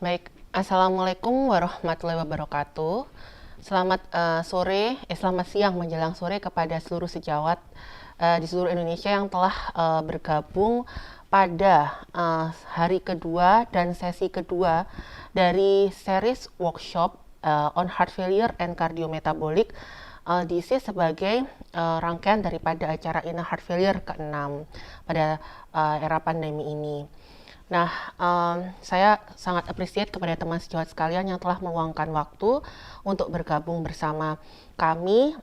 Baik, Assalamualaikum warahmatullahi wabarakatuh. Selamat selamat siang menjelang sore kepada seluruh sejawat di seluruh Indonesia yang telah bergabung pada hari kedua dan sesi kedua dari series workshop on heart failure and cardiometabolic diisi sebagai rangkaian daripada acara Inner Heart Failure ke-6 pada era pandemi ini. Nah, saya sangat appreciate kepada teman sejawat sekalian yang telah meluangkan waktu untuk bergabung bersama kami,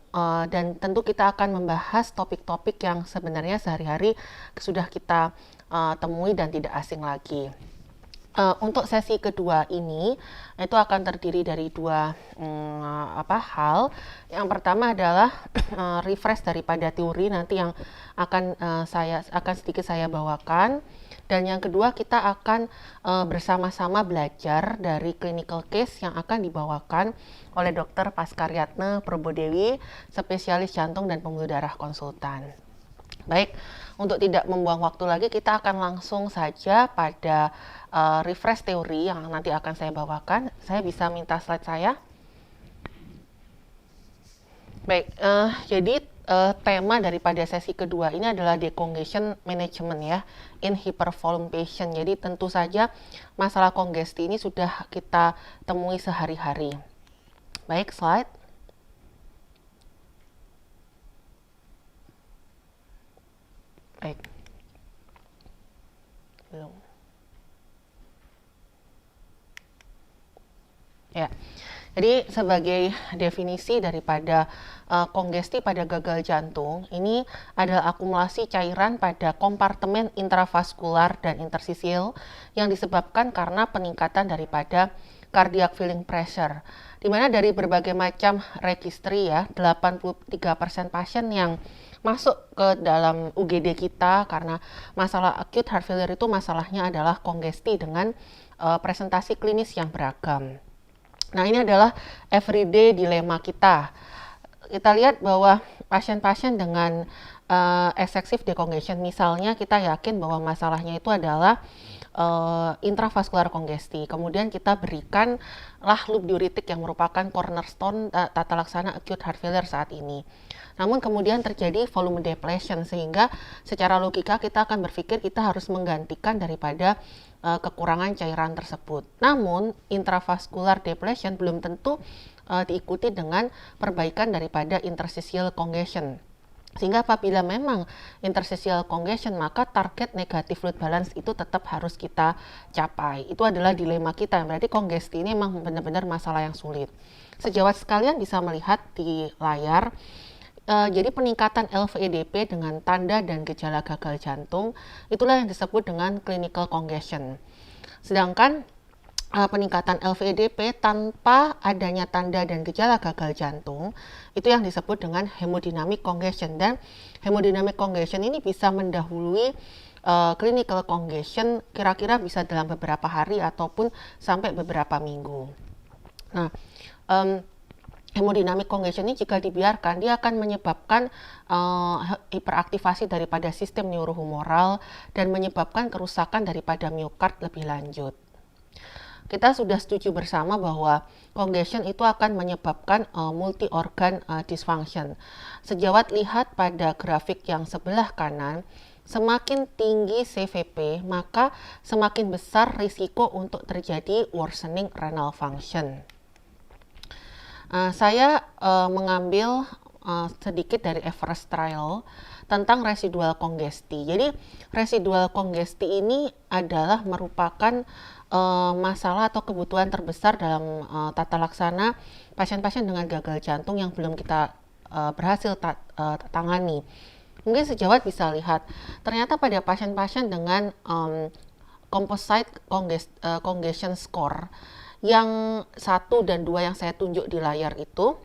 dan tentu kita akan membahas topik-topik yang sebenarnya sehari-hari sudah kita temui dan tidak asing lagi. Untuk sesi kedua ini itu akan terdiri dari dua hal. Yang pertama adalah refresh daripada teori nanti yang akan sedikit saya bawakan, dan yang kedua kita akan bersama-sama belajar dari clinical case yang akan dibawakan oleh Dr. Paskaryatna Probodewi, spesialis jantung dan pembuluh darah konsultan. Baik, untuk tidak membuang waktu lagi, kita akan langsung saja pada refresh teori yang nanti akan saya bawakan. Saya bisa minta slide saya? Baik, jadi tema daripada sesi kedua ini adalah decongestion management ya, in hypervolume patient. Jadi tentu saja masalah kongesti ini sudah kita temui sehari-hari. Baik, slide. Baik. Belum. Ya. Jadi sebagai definisi daripada kongesti pada gagal jantung, ini adalah akumulasi cairan pada kompartemen intravaskular dan interstisial yang disebabkan karena peningkatan daripada cardiac filling pressure. Di mana dari berbagai macam registri ya, 83% pasien yang masuk ke dalam UGD kita karena masalah acute heart failure itu masalahnya adalah kongesti dengan presentasi klinis yang beragam. Nah, ini adalah everyday dilema kita. Kita lihat bahwa pasien-pasien dengan excessive decongestion, misalnya kita yakin bahwa masalahnya itu adalah intravaskular kongesti. Kemudian kita berikanlah loop diuretik yang merupakan cornerstone tata laksana acute heart failure saat ini. Namun kemudian terjadi volume depletion, sehingga secara logika kita akan berpikir kita harus menggantikan daripada kekurangan cairan tersebut. Namun intravascular depletion belum tentu diikuti dengan perbaikan daripada interstitial congestion. Sehingga apabila memang interstitial congestion, maka target negative fluid balance itu tetap harus kita capai. Itu adalah dilema kita. Berarti kongesti ini memang benar-benar masalah yang sulit. Sejawat sekalian bisa melihat di layar. Jadi peningkatan LVEDP dengan tanda dan gejala gagal jantung itulah yang disebut dengan clinical congestion. Sedangkan peningkatan LVEDP tanpa adanya tanda dan gejala gagal jantung itu yang disebut dengan hemodynamic congestion, dan hemodynamic congestion ini bisa mendahului clinical congestion kira-kira bisa dalam beberapa hari ataupun sampai beberapa minggu. Nah, hemodynamic congestion ini jika dibiarkan dia akan menyebabkan hiperaktivasi daripada sistem neurohumoral dan menyebabkan kerusakan daripada miokard lebih lanjut. Kita sudah setuju bersama bahwa congestion itu akan menyebabkan multi organ dysfunction. Sejawat lihat pada grafik yang sebelah kanan, semakin tinggi CVP maka semakin besar risiko untuk terjadi worsening renal function. Saya mengambil sedikit dari Everest Trial tentang residual kongesti. Jadi residual kongesti ini adalah merupakan masalah atau kebutuhan terbesar dalam tata laksana pasien-pasien dengan gagal jantung yang belum kita berhasil tangani. Mungkin sejawat bisa lihat, ternyata pada pasien-pasien dengan composite congestion score yang 1 dan 2 yang saya tunjuk di layar itu,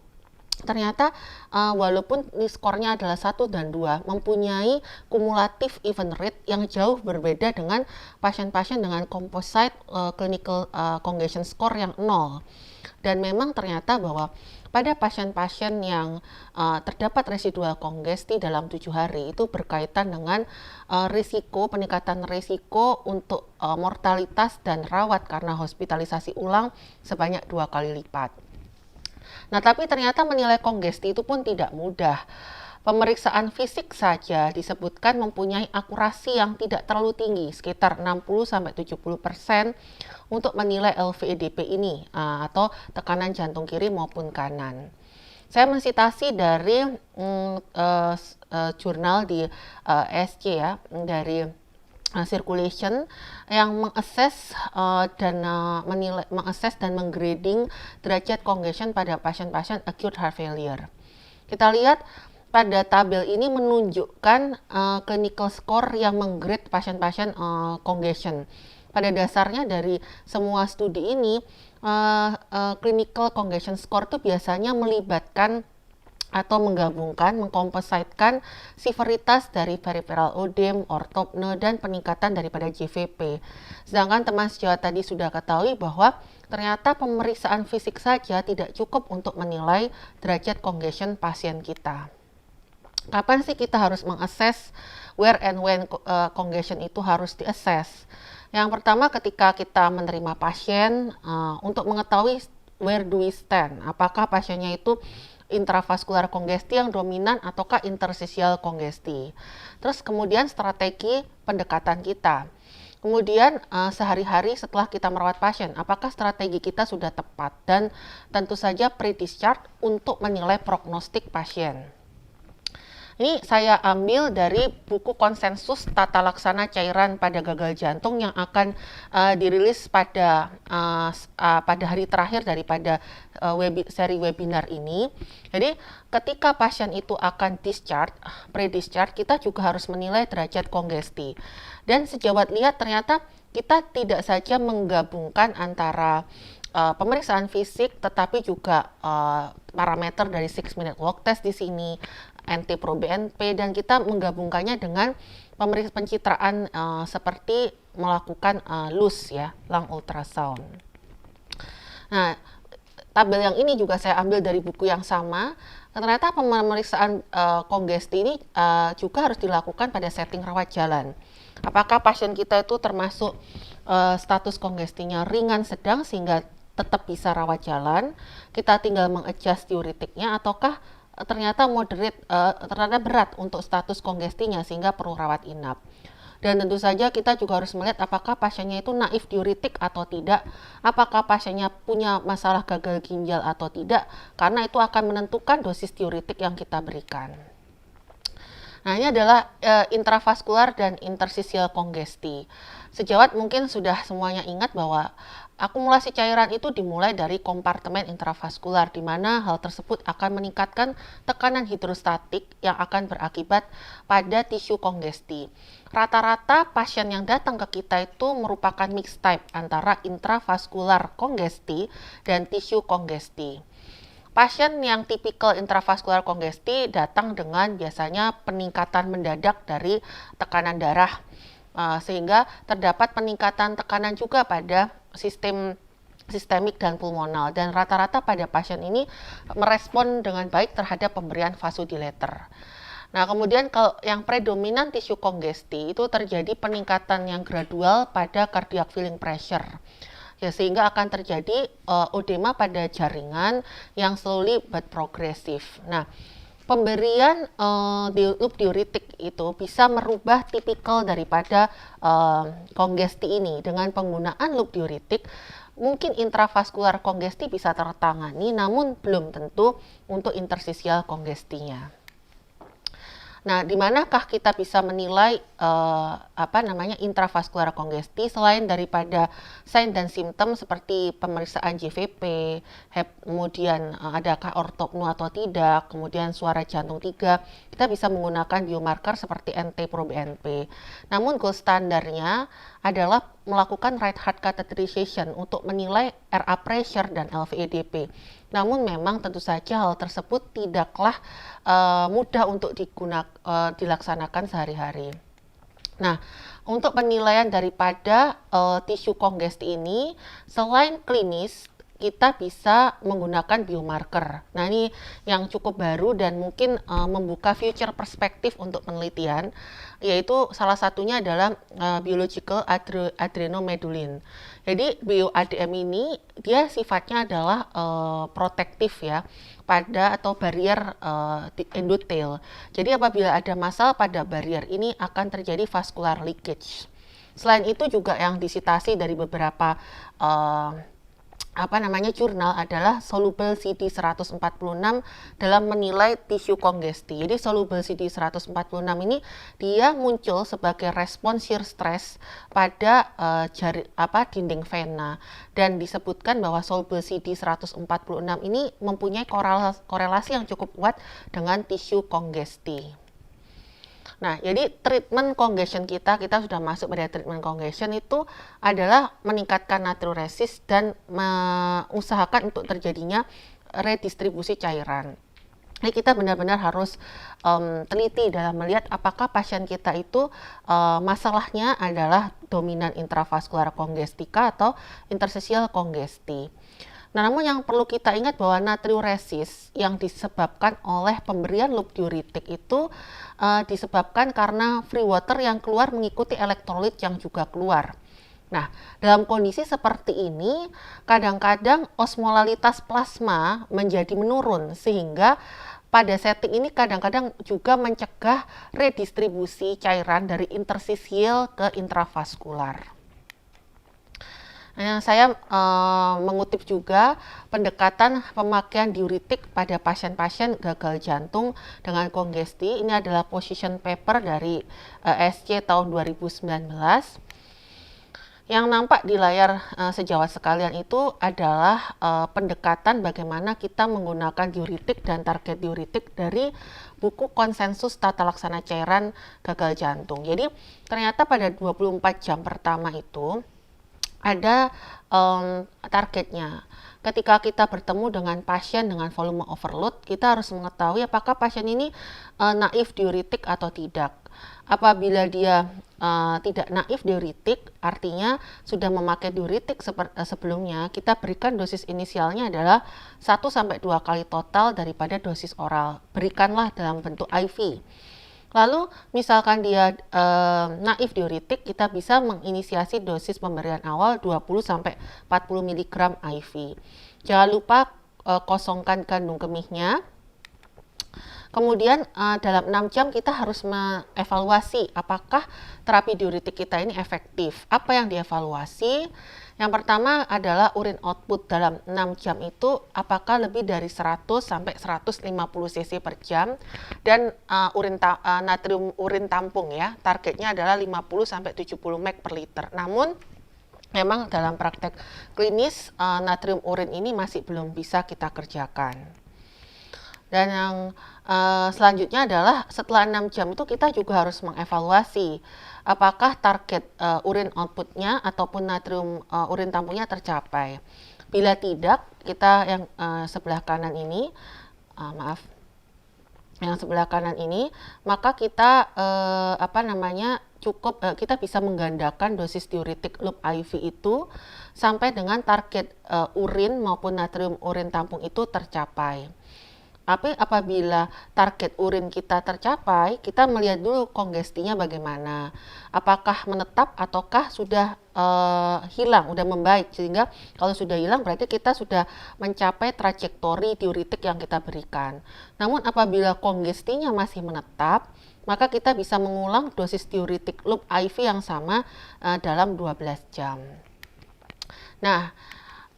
ternyata walaupun skornya adalah 1 dan 2 mempunyai kumulatif event rate yang jauh berbeda dengan pasien-pasien dengan composite clinical congestion score yang 0. Dan memang ternyata bahwa pada pasien-pasien yang terdapat residual kongesti dalam 7 hari itu berkaitan dengan peningkatan risiko untuk mortalitas dan rawat karena hospitalisasi ulang sebanyak 2 kali lipat. Nah, tapi ternyata menilai kongesti itu pun tidak mudah. Pemeriksaan fisik saja disebutkan mempunyai akurasi yang tidak terlalu tinggi, sekitar 60-70% untuk menilai LVEDP ini atau tekanan jantung kiri maupun kanan. Saya mensitasi dari jurnal di SC ya, dari Circulation yang mengakses dan menggrading derajat congestion pada pasien-pasien acute heart failure. Kita lihat pada tabel ini menunjukkan clinical score yang menggrade pasien-pasien congestion. Pada dasarnya dari semua studi ini, clinical congestion score itu biasanya melibatkan atau menggabungkan, mengkompositkan severitas dari peripheral odem, ortopne, dan peningkatan daripada JVP. Sedangkan teman sejawat tadi sudah ketahui bahwa ternyata pemeriksaan fisik saja tidak cukup untuk menilai derajat congestion pasien kita. Kapan sih kita harus mengakses where and when congestion itu harus diakses? Yang pertama ketika kita menerima pasien untuk mengetahui where do we stand, apakah pasiennya itu intravaskular kongesti yang dominan ataukah interstitial kongesti. Terus kemudian strategi pendekatan kita. Kemudian sehari-hari setelah kita merawat pasien, apakah strategi kita sudah tepat, dan tentu saja pre-discharge untuk menilai prognostik pasien. Ini saya ambil dari buku konsensus tata laksana cairan pada gagal jantung yang akan dirilis pada hari terakhir daripada seri webinar ini. Jadi ketika pasien itu akan discharge, pre-discharge, kita juga harus menilai derajat kongesti. Dan sejawat lihat ternyata kita tidak saja menggabungkan antara pemeriksaan fisik tetapi juga parameter dari 6-minute walk test di sini, NT-proBNP, dan kita menggabungkannya dengan pencitraan seperti melakukan LUS ya, lung ultrasound. Nah, tabel yang ini juga saya ambil dari buku yang sama. Ternyata pemeriksaan kongesti ini juga harus dilakukan pada setting rawat jalan. Apakah pasien kita itu termasuk status kongestinya ringan sedang sehingga tetap bisa rawat jalan, kita tinggal mengadjust diuretiknya, ataukah ternyata moderate, ternyata berat untuk status kongestinya sehingga perlu rawat inap. Dan tentu saja kita juga harus melihat apakah pasiennya itu naif diuretik atau tidak, apakah pasiennya punya masalah gagal ginjal atau tidak, karena itu akan menentukan dosis diuretik yang kita berikan. Nah, ini adalah intravaskular dan interstitial kongesti. Sejawat mungkin sudah semuanya ingat bahwa akumulasi cairan itu dimulai dari kompartemen intravaskular, di mana hal tersebut akan meningkatkan tekanan hidrostatik yang akan berakibat pada tisu kongesti. Rata-rata pasien yang datang ke kita itu merupakan mixed type antara intravaskular kongesti dan tisu kongesti. Pasien yang tipikal intravaskular kongesti datang dengan biasanya peningkatan mendadak dari tekanan darah, sehingga terdapat peningkatan tekanan juga pada sistemik dan pulmonal, dan rata-rata pada pasien ini merespon dengan baik terhadap pemberian vasodilator. Nah, kemudian kalau yang predominan tisu kongesti itu terjadi peningkatan yang gradual pada cardiac filling pressure. Ya, sehingga akan terjadi odema pada jaringan yang slowly but progressive. Nah, pemberian loop diuretik itu bisa merubah tipikal daripada kongesti ini. Dengan penggunaan loop diuretik, mungkin intravaskular kongesti bisa tertangani, namun belum tentu untuk interstitial kongestinya. Nah, di manakah kita bisa menilai intravaskular kongesti selain daripada sign dan simptom seperti pemeriksaan JVP, kemudian adakah ortopnu atau tidak, kemudian suara jantung 3, kita bisa menggunakan biomarker seperti NT-proBNP. Namun gold standarnya adalah melakukan right heart catheterization untuk menilai RA pressure dan LVEDP. Namun memang tentu saja hal tersebut tidaklah mudah untuk dilaksanakan sehari-hari. Nah, untuk penilaian daripada tisu kongesti ini, selain klinis, kita bisa menggunakan biomarker. Nah, ini yang cukup baru dan mungkin membuka future perspektif untuk penelitian, yaitu salah satunya adalah biological adrenomedulin. Jadi bio-ADM ini dia sifatnya adalah protektif ya pada atau barrier endothel. Jadi apabila ada masalah pada barrier ini akan terjadi vascular leakage. Selain itu juga yang disitasi dari beberapa jurnal adalah soluble CD146 dalam menilai tisu kongesti. Jadi soluble CD146 ini dia muncul sebagai respon shear stress pada dinding vena, dan disebutkan bahwa soluble CD146 ini mempunyai korelasi yang cukup kuat dengan tisu kongesti. Nah, jadi treatment congestion kita sudah masuk pada treatment congestion itu adalah meningkatkan natriuresis dan mengusahakan untuk terjadinya redistribusi cairan. Jadi kita benar-benar harus teliti dalam melihat apakah pasien kita itu masalahnya adalah dominan intravaskular kongestika atau interstitial kongesti. Nah, namun yang perlu kita ingat bahwa natriuresis yang disebabkan oleh pemberian loop diuretik itu disebabkan karena free water yang keluar mengikuti elektrolit yang juga keluar. Nah, dalam kondisi seperti ini, kadang-kadang osmolalitas plasma menjadi menurun, sehingga pada setting ini kadang-kadang juga mencegah redistribusi cairan dari interstisial ke intravaskular. Nah, saya mengutip juga pendekatan pemakaian diuretik pada pasien-pasien gagal jantung dengan kongesti. Ini adalah position paper dari SC tahun 2019. Yang nampak di layar sejawat sekalian itu adalah pendekatan bagaimana kita menggunakan diuretik dan target diuretik dari buku konsensus tata laksana cairan gagal jantung. Jadi ternyata pada 24 jam pertama itu ada targetnya. Ketika kita bertemu dengan pasien dengan volume overload, kita harus mengetahui apakah pasien ini naif diuretik atau tidak. Apabila dia tidak naif diuretik, artinya sudah memakai diuretik sebelumnya, kita berikan dosis inisialnya adalah 1-2 kali total daripada dosis oral. Berikanlah dalam bentuk IV. Lalu misalkan dia naif diuretik, kita bisa menginisiasi dosis pemberian awal 20-40 mg IV. Jangan lupa kosongkan kandung kemihnya. Kemudian dalam 6 jam kita harus mengevaluasi apakah terapi diuretik kita ini efektif. Apa yang dievaluasi? Yang pertama adalah urin output dalam 6 jam itu apakah lebih dari 100 sampai 150 cc per jam, dan natrium urin tampung ya, targetnya adalah 50 sampai 70 mg per liter. Namun memang dalam praktek klinis natrium urin ini masih belum bisa kita kerjakan. Dan yang selanjutnya adalah setelah 6 jam itu kita juga harus mengevaluasi apakah target urin outputnya ataupun natrium urin tampungnya tercapai. Bila tidak, kita yang sebelah kanan ini, maka kita kita bisa menggandakan dosis diuretik loop IV itu sampai dengan target urin maupun natrium urin tampung itu tercapai. Tapi apabila target urin kita tercapai, kita melihat dulu kongestinya bagaimana. Apakah menetap ataukah sudah hilang, sudah membaik. Sehingga kalau sudah hilang berarti kita sudah mencapai trajektori diuretik yang kita berikan. Namun apabila kongestinya masih menetap, maka kita bisa mengulang dosis diuretik loop IV yang sama dalam 12 jam. Nah,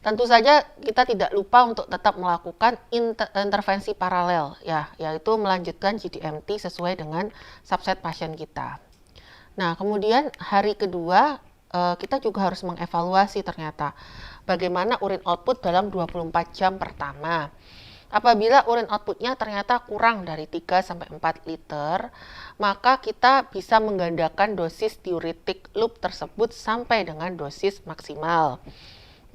tentu saja kita tidak lupa untuk tetap melakukan intervensi paralel ya, yaitu melanjutkan GDMT sesuai dengan subset pasien kita. Nah, kemudian hari kedua kita juga harus mengevaluasi ternyata bagaimana urin output dalam 24 jam pertama. Apabila urin outputnya ternyata kurang dari 3-4 liter, maka kita bisa menggandakan dosis diuretik loop tersebut sampai dengan dosis maksimal.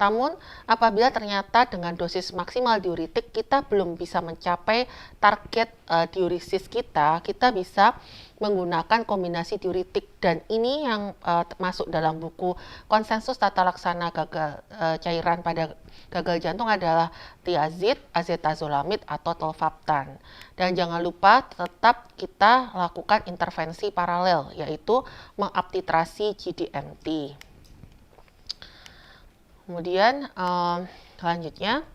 Namun, apabila ternyata dengan dosis maksimal diuretik kita belum bisa mencapai target diuresis kita bisa menggunakan kombinasi diuretik, dan ini yang masuk dalam buku konsensus tata laksana gagal cairan pada gagal jantung adalah thiazid, azetazolamid atau tolvaptan. Dan jangan lupa tetap kita lakukan intervensi paralel, yaitu mengaptitrasi GDMT. Kemudian selanjutnya,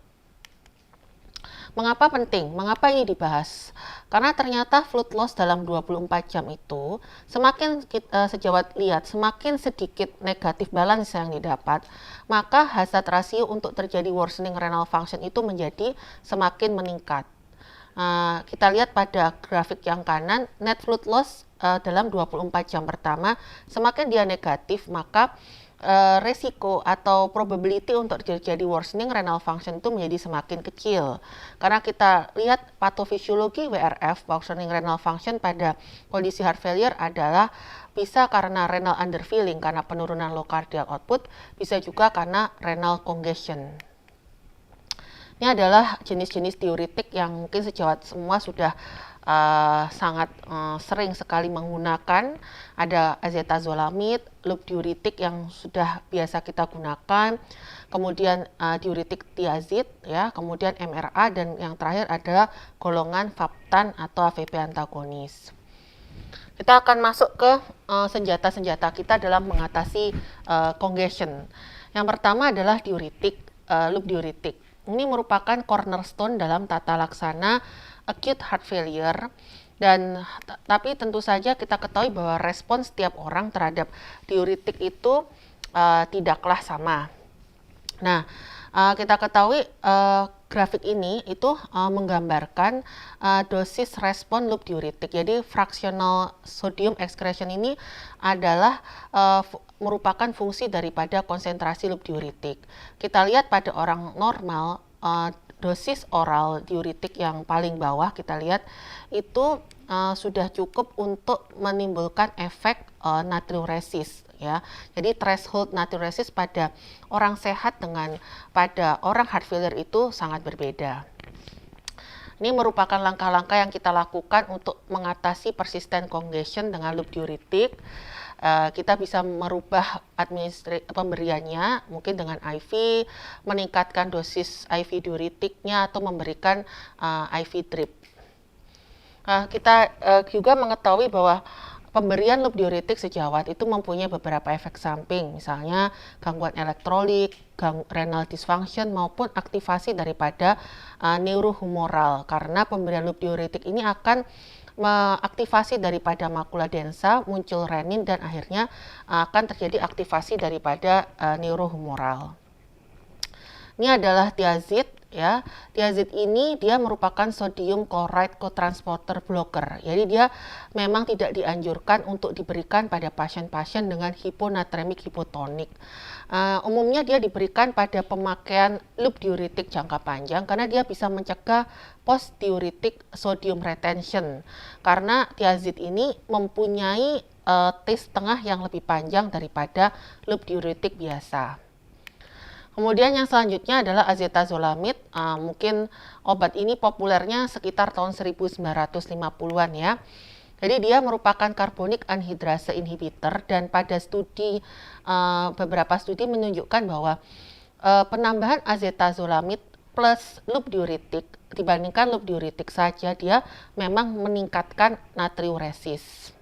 mengapa penting? Mengapa ini dibahas? Karena ternyata fluid loss dalam 24 jam itu semakin sejawat lihat semakin sedikit negatif balance yang didapat, maka hazard ratio untuk terjadi worsening renal function itu menjadi semakin meningkat. Kita lihat pada grafik yang kanan, net fluid loss dalam 24 jam pertama semakin dia negatif, maka resiko atau probability untuk terjadi worsening renal function itu menjadi semakin kecil. Karena kita lihat patofisiologi WRF, worsening renal function pada kondisi heart failure adalah bisa karena renal underfilling, karena penurunan low cardiac output, bisa juga karena renal congestion. Ini adalah jenis-jenis diuretik yang mungkin sejawat semua sudah sangat sering sekali menggunakan. Ada azetazolamid, loop diuretik yang sudah biasa kita gunakan, kemudian diuretik thiazid, ya, kemudian MRA, dan yang terakhir adalah golongan vaptan atau AVP antagonis. Kita akan masuk ke senjata-senjata kita dalam mengatasi congestion. Yang pertama adalah diuretik, loop diuretik. Ini merupakan cornerstone dalam tata laksana acute heart failure, dan tapi tentu saja kita ketahui bahwa respons setiap orang terhadap diuretik itu tidaklah sama. Nah, kita ketahui grafik ini itu menggambarkan dosis respon loop diuretik. Jadi fractional sodium excretion ini adalah merupakan fungsi daripada konsentrasi loop diuretik. Kita lihat pada orang normal, dosis oral diuretik yang paling bawah kita lihat itu sudah cukup untuk menimbulkan efek natriuresis, ya. Jadi threshold natriuresis pada orang sehat dengan pada orang heart failure itu sangat berbeda. Ini merupakan langkah-langkah yang kita lakukan untuk mengatasi persisten congestion dengan loop diuretik. Kita bisa merubah pemberiannya mungkin dengan IV, meningkatkan dosis IV diuretiknya, atau memberikan IV drip. Kita juga mengetahui bahwa pemberian loop diuretik sejawat itu mempunyai beberapa efek samping, misalnya gangguan elektrolit, renal dysfunction, maupun aktivasi daripada neurohumoral, karena pemberian loop diuretik ini akan mengaktifasi daripada makula densa, muncul renin, dan akhirnya akan terjadi aktivasi daripada neurohumoral. Ini adalah thiazid, ya. Thiazid ini dia merupakan sodium chloride cotransporter blocker. Jadi dia memang tidak dianjurkan untuk diberikan pada pasien-pasien dengan hiponatremik hipotonik. Umumnya dia diberikan pada pemakaian loop diuretik jangka panjang karena dia bisa mencegah post diuretic sodium retention. Karena thiazid ini mempunyai taste tengah yang lebih panjang daripada loop diuretik biasa. Kemudian yang selanjutnya adalah azetazolamid. Mungkin obat ini populernya sekitar tahun 1950-an, ya. Jadi dia merupakan carbonic anhydrase inhibitor, dan pada beberapa studi menunjukkan bahwa penambahan azetazolamid plus loop diuretik dibandingkan loop diuretik saja dia memang meningkatkan natriuresis.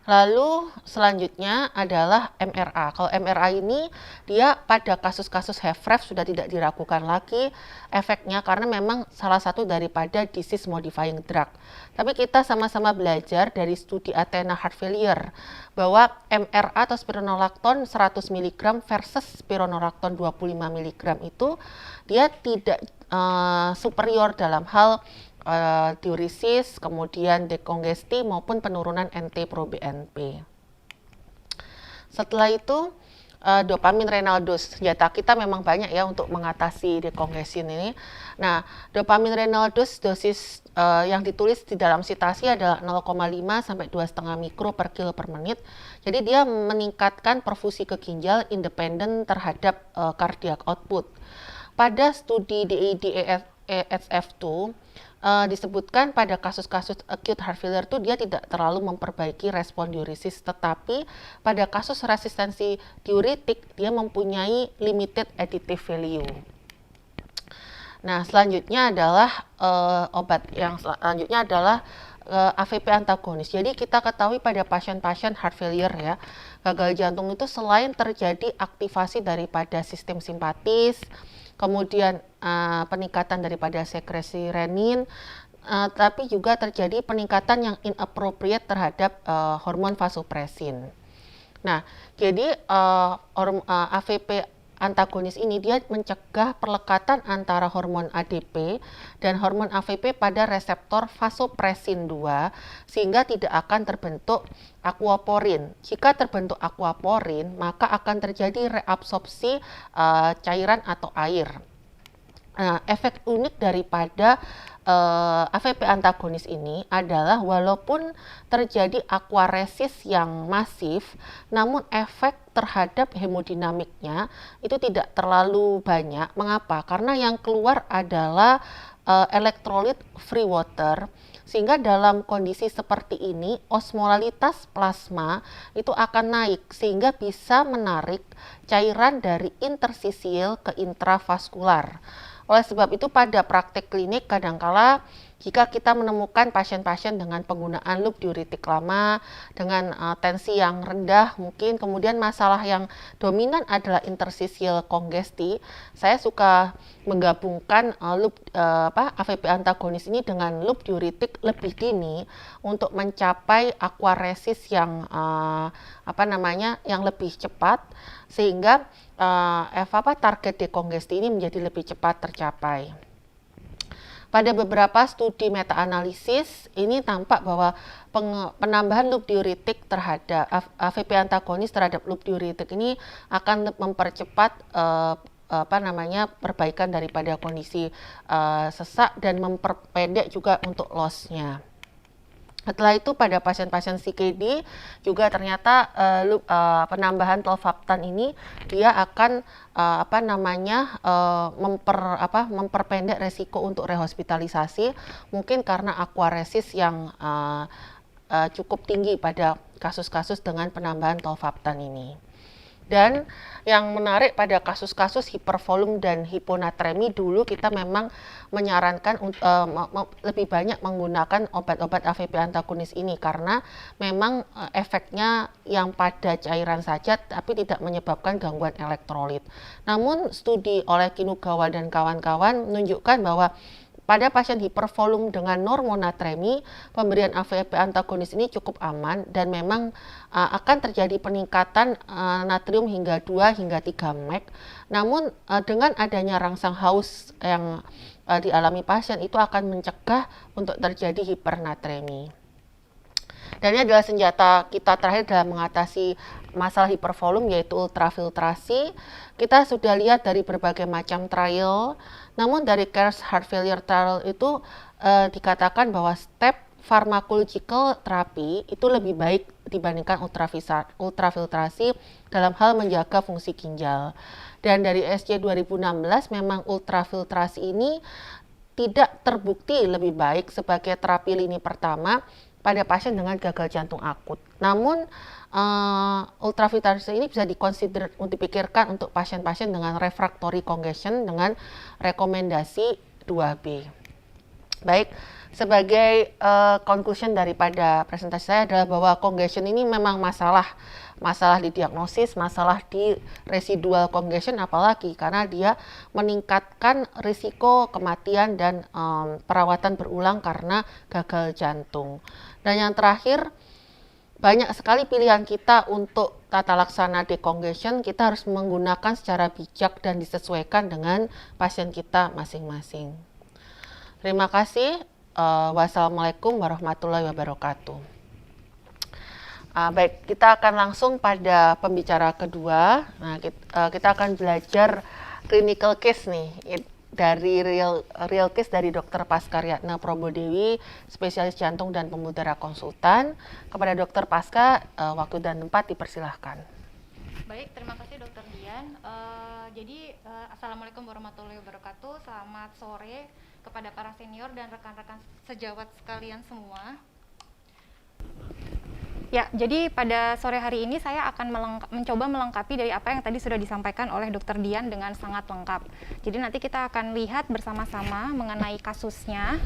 Lalu selanjutnya adalah MRA. Kalau MRA ini dia pada kasus-kasus HFrEF sudah tidak diragukan lagi efeknya karena memang salah satu daripada disease modifying drug. Tapi kita sama-sama belajar dari studi Athena Heart Failure bahwa MRA atau spironolactone 100 mg versus spironolactone 25 mg itu dia tidak superior dalam hal diuresis, kemudian dekongesti maupun penurunan NT-proBNP. Setelah itu dopamin renal dose. Senjata kita memang banyak ya untuk mengatasi dekongestion ini. Nah, dopamin renal dose dosis yang ditulis di dalam citasi adalah 0,5 sampai 2,5 mikro per kilo per menit. Jadi dia meningkatkan perfusi ke ginjal independen terhadap cardiac output. Pada studi DID-ESF2 disebutkan pada kasus-kasus acute heart failure itu dia tidak terlalu memperbaiki respon diuresis, tetapi pada kasus resistensi diuretik dia mempunyai limited additive value. Nah, selanjutnya adalah obat yang selanjutnya adalah AVP antagonis. Jadi kita ketahui pada pasien-pasien heart failure ya, gagal jantung itu selain terjadi aktivasi daripada sistem simpatis, kemudian peningkatan daripada sekresi renin, tapi juga terjadi peningkatan yang inappropriate terhadap hormon vasopresin. Nah, jadi AVP antagonis ini dia mencegah perlekatan antara hormon ADP dan hormon AVP pada reseptor vasopresin 2 sehingga tidak akan terbentuk aquaporin. Jika terbentuk aquaporin, maka akan terjadi reabsorpsi cairan atau air. Nah, efek unik daripada AVP antagonis ini adalah walaupun terjadi aquaresis yang masif, namun efek terhadap hemodinamiknya itu tidak terlalu banyak. Mengapa? Karena yang keluar adalah elektrolit free water, sehingga dalam kondisi seperti ini osmolalitas plasma itu akan naik sehingga bisa menarik cairan dari interstisial ke intravaskular. Oleh sebab itu pada praktek klinik kadangkala jika kita menemukan pasien-pasien dengan penggunaan loop diuretik lama, dengan tensi yang rendah mungkin, kemudian masalah yang dominan adalah interstisial kongesti, saya suka menggabungkan AVP antagonis ini dengan loop diuretik lebih dini untuk mencapai aquaresis yang yang lebih cepat sehingga target dekongesti ini menjadi lebih cepat tercapai. Pada beberapa studi meta-analisis ini tampak bahwa penambahan loop diuretik terhadap AVP antagonis terhadap loop diuretik ini akan mempercepat perbaikan daripada kondisi sesak dan memperpendek juga untuk loss-nya. Setelah itu pada pasien-pasien CKD juga ternyata penambahan tolvaptan ini dia akan memperpendek resiko untuk rehospitalisasi, mungkin karena aquaresis yang cukup tinggi pada kasus-kasus dengan penambahan tolvaptan ini. Dan yang menarik pada kasus-kasus hipervolum dan hiponatremi dulu kita memang menyarankan lebih banyak menggunakan obat-obat AVP antagonis ini karena memang efeknya yang pada cairan saja tapi tidak menyebabkan gangguan elektrolit. Namun studi oleh Kinugawa dan kawan-kawan menunjukkan bahwa pada pasien hipervolum dengan normonatremi, pemberian AVP antagonis ini cukup aman dan memang akan terjadi peningkatan natrium hingga 2 hingga 3 mg. Namun dengan adanya rangsang haus yang dialami pasien itu akan mencegah untuk terjadi hipernatremi. Dan ini adalah senjata kita terakhir dalam mengatasi masalah hipervolum yaitu ultrafiltrasi. Kita sudah lihat dari berbagai macam trial, namun dari CARES Heart Failure Trial itu dikatakan bahwa step pharmacological terapi itu lebih baik dibandingkan ultrafiltrasi dalam hal menjaga fungsi ginjal. Dan dari SC 2016 memang ultrafiltrasi ini tidak terbukti lebih baik sebagai terapi lini pertama pada pasien dengan gagal jantung akut. Namun ultrafiltrasi ini bisa dipikirkan untuk pasien-pasien dengan refractory congestion dengan rekomendasi 2B. Baik, sebagai conclusion daripada presentasi saya adalah bahwa congestion ini memang masalah di diagnosis, masalah di residual congestion apalagi karena dia meningkatkan risiko kematian dan perawatan berulang karena gagal jantung. Dan yang terakhir, banyak sekali pilihan kita untuk tata laksana decongestion, kita harus menggunakan secara bijak dan disesuaikan dengan pasien kita masing-masing. Terima kasih. Wassalamualaikum warahmatullahi wabarakatuh. Baik, kita akan langsung pada pembicara kedua. Nah, kita akan belajar clinical case nih. dari real case dari Dr. Pasca Riyatna Probodewi, spesialis jantung dan pembuluh darah konsultan. Kepada Dr. Pasca, waktu dan tempat dipersilahkan. Baik, terima kasih Dr. Dian. Assalamualaikum warahmatullahi wabarakatuh. Selamat sore kepada para senior dan rekan-rekan sejawat sekalian semua. Ya, jadi pada sore hari ini saya akan mencoba melengkapi dari apa yang tadi sudah disampaikan oleh Dr. Dian dengan sangat lengkap. Jadi nanti kita akan lihat bersama-sama mengenai kasusnya.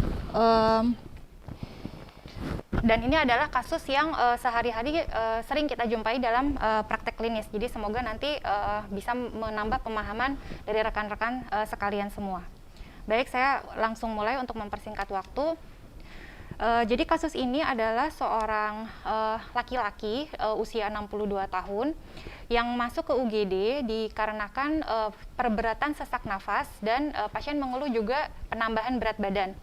Dan ini adalah kasus yang sehari-hari sering kita jumpai dalam praktek klinis. Jadi semoga nanti bisa menambah pemahaman dari rekan-rekan sekalian semua. Baik, saya langsung mulai untuk mempersingkat waktu. Jadi kasus ini adalah seorang laki-laki usia 62 tahun yang masuk ke UGD dikarenakan perberatan sesak nafas dan pasien mengeluh juga penambahan berat badan.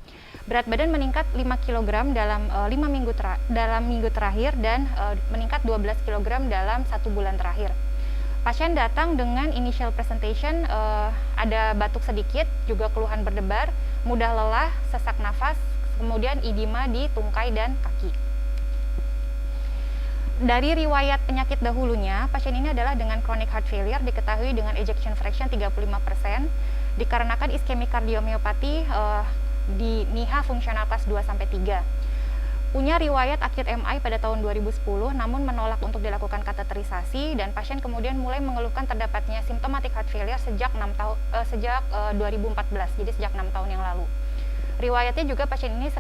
Berat badan meningkat 5 kg dalam 5 minggu terakhir dan meningkat 12 kg dalam 1 bulan terakhir. Pasien datang dengan initial presentation, ada batuk sedikit, juga keluhan berdebar, mudah lelah, sesak nafas, kemudian edema di tungkai dan kaki. Dari riwayat penyakit dahulunya, pasien ini adalah dengan chronic heart failure, diketahui dengan ejection fraction 35%, dikarenakan iskemik kardiomyopati di NIHA fungsional kelas 2-3. Punya riwayat acute MI pada tahun 2010, namun menolak untuk dilakukan kateterisasi, dan pasien kemudian mulai mengeluhkan terdapatnya symptomatic heart failure sejak 2014, jadi sejak 6 tahun yang lalu. Riwayatnya juga pasien ini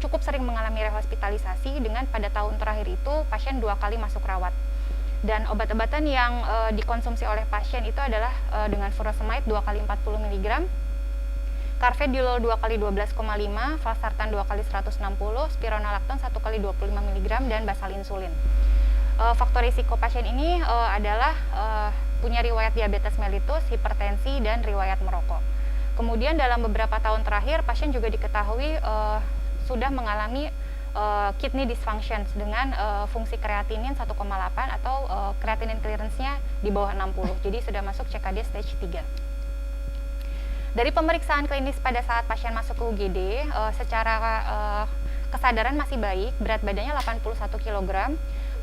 cukup sering mengalami rehospitalisasi, dengan pada tahun terakhir itu pasien 2 kali masuk rawat. Dan obat-obatan yang dikonsumsi oleh pasien itu adalah dengan furosemide 2 kali 40 mg, carvedilol 2 kali 12,5, valsartan 2 kali 160, spironolakton 1 kali 25 mg, dan basal insulin. Faktor risiko pasien ini adalah punya riwayat diabetes mellitus, hipertensi, dan riwayat merokok. Kemudian dalam beberapa tahun terakhir, pasien juga diketahui sudah mengalami kidney dysfunction dengan fungsi kreatinin 1,8 atau creatinine clearance-nya di bawah 60. Jadi sudah masuk CKD stage 3. Dari pemeriksaan klinis pada saat pasien masuk ke UGD, secara kesadaran masih baik, berat badannya 81 kg,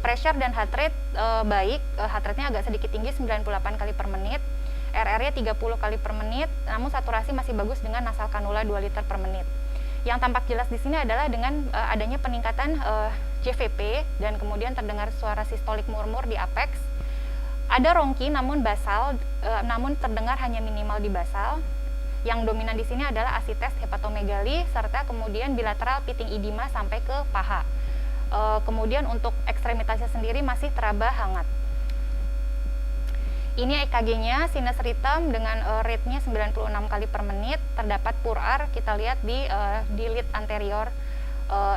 pressure dan heart rate baik, heart rate-nya agak sedikit tinggi 98 kali per menit, RR-nya 30 kali per menit, namun saturasi masih bagus dengan nasal kanula 2 liter per menit. Yang tampak jelas di sini adalah dengan adanya peningkatan JVP dan kemudian terdengar suara sistolik murmur di apex. Ada rongki namun basal, namun terdengar hanya minimal di basal. Yang dominan di sini adalah asites hepatomegali serta kemudian bilateral pitting edema sampai ke paha. Kemudian untuk ekstremitasnya sendiri masih teraba hangat. Ini EKG-nya sinus rhythm dengan rate-nya 96 kali per menit, terdapat PUR-R, kita lihat di lead anterior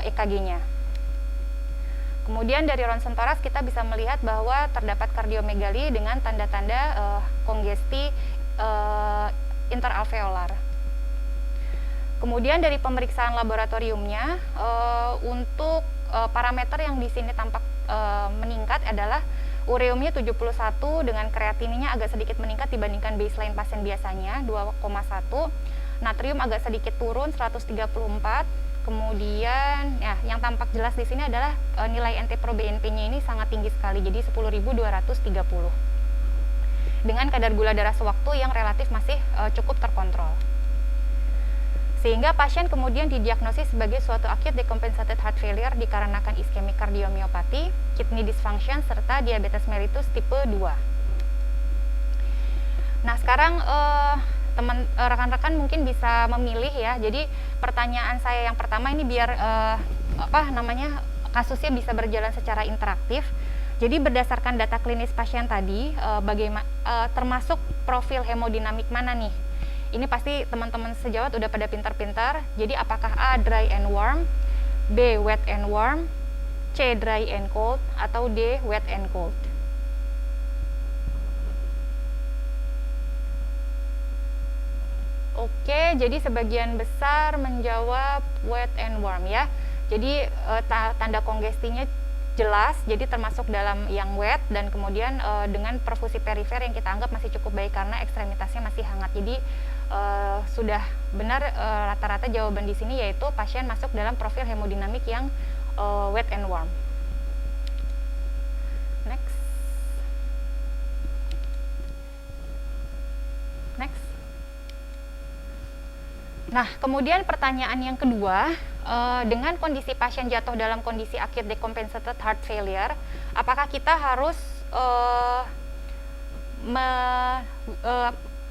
EKG-nya. Kemudian dari ronsen toraks kita bisa melihat bahwa terdapat kardiomegali dengan tanda-tanda kongesti interalveolar. Kemudian dari pemeriksaan laboratoriumnya, untuk parameter yang di sini tampak meningkat adalah ureumnya 71 dengan kreatininnya agak sedikit meningkat dibandingkan baseline pasien biasanya 2,1. Natrium agak sedikit turun 134. Kemudian ya, yang tampak jelas di sini adalah nilai NT-proBNP-nya ini sangat tinggi sekali, jadi 10.230. Dengan kadar gula darah sewaktu yang relatif masih cukup terkontrol. Sehingga pasien kemudian didiagnosis sebagai suatu acute decompensated heart failure dikarenakan iskemik kardiomyopati, kidney dysfunction, serta diabetes mellitus tipe 2. Nah sekarang rekan-rekan mungkin bisa memilih ya. Jadi pertanyaan saya yang pertama ini biar kasusnya bisa berjalan secara interaktif. Jadi berdasarkan data klinis pasien tadi, termasuk profil hemodinamik mana nih? Ini pasti teman-teman sejawat udah pada pintar-pintar. Jadi apakah A dry and warm, B wet and warm, C dry and cold, atau D wet and cold? Oke, jadi sebagian besar menjawab wet and warm ya. Jadi tanda kongestinya jelas, jadi termasuk dalam yang wet, dan kemudian dengan perfusi perifer yang kita anggap masih cukup baik karena ekstremitasnya masih hangat. Jadi sudah benar rata-rata jawaban di sini, yaitu pasien masuk dalam profil hemodinamik yang wet and warm. Next. Next. Nah, kemudian pertanyaan yang kedua, dengan kondisi pasien jatuh dalam kondisi acute decompensated heart failure, apakah kita harus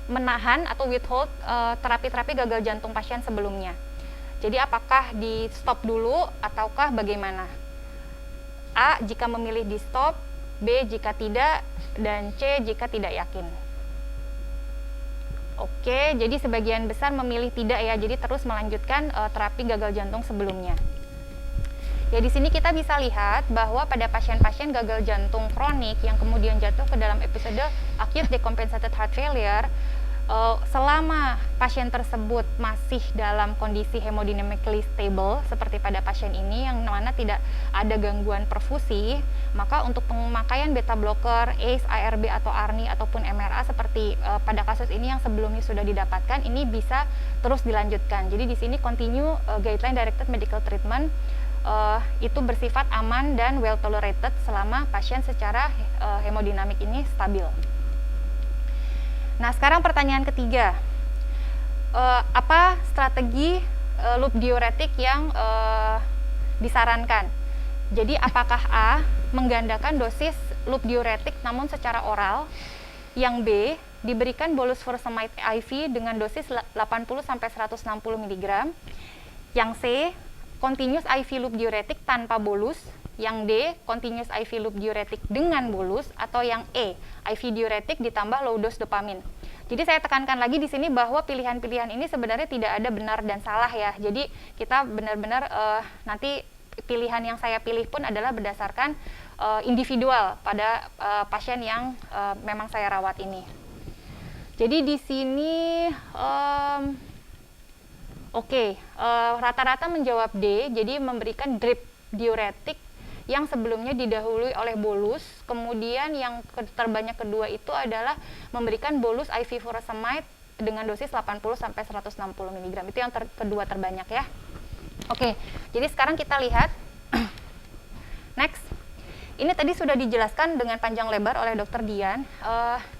menahan atau withhold terapi-terapi gagal jantung pasien sebelumnya? Jadi apakah di stop dulu ataukah bagaimana? A, jika memilih di stop, B, jika tidak, dan C, jika tidak yakin. Oke, jadi sebagian besar memilih tidak ya, jadi terus melanjutkan terapi gagal jantung sebelumnya. Ya, di sini kita bisa lihat bahwa pada pasien-pasien gagal jantung kronik yang kemudian jatuh ke dalam episode acute decompensated heart failure, selama pasien tersebut masih dalam kondisi hemodynamically stable seperti pada pasien ini yang mana tidak ada gangguan perfusi, maka untuk pemakaian beta blocker, ACE, ARB atau ARNI ataupun MRA seperti pada kasus ini yang sebelumnya sudah didapatkan, ini bisa terus dilanjutkan. Jadi di sini continue guideline directed medical treatment itu bersifat aman dan well tolerated selama pasien secara hemodinamik ini stabil. Nah, sekarang pertanyaan ketiga, apa strategi loop diuretik yang disarankan? Jadi apakah A, menggandakan dosis loop diuretik namun secara oral, yang B, diberikan bolus furosemide IV dengan dosis 80-160 mg, yang C, continuous IV loop diuretik tanpa bolus, yang D, continuous IV loop diuretik dengan bolus, atau yang E, IV diuretik ditambah low dose dopamin. Jadi saya tekankan lagi di sini bahwa pilihan-pilihan ini sebenarnya tidak ada benar dan salah ya. Jadi kita benar-benar nanti pilihan yang saya pilih pun adalah berdasarkan individual pada pasien yang memang saya rawat ini. Jadi di sini rata-rata menjawab D, jadi memberikan drip diuretik yang sebelumnya didahului oleh bolus, kemudian yang terbanyak kedua itu adalah memberikan bolus IV furosemide dengan dosis 80-160 mg. Itu yang kedua terbanyak ya. Oke, jadi sekarang kita lihat next. Ini tadi sudah dijelaskan dengan panjang lebar oleh Dr. Dian.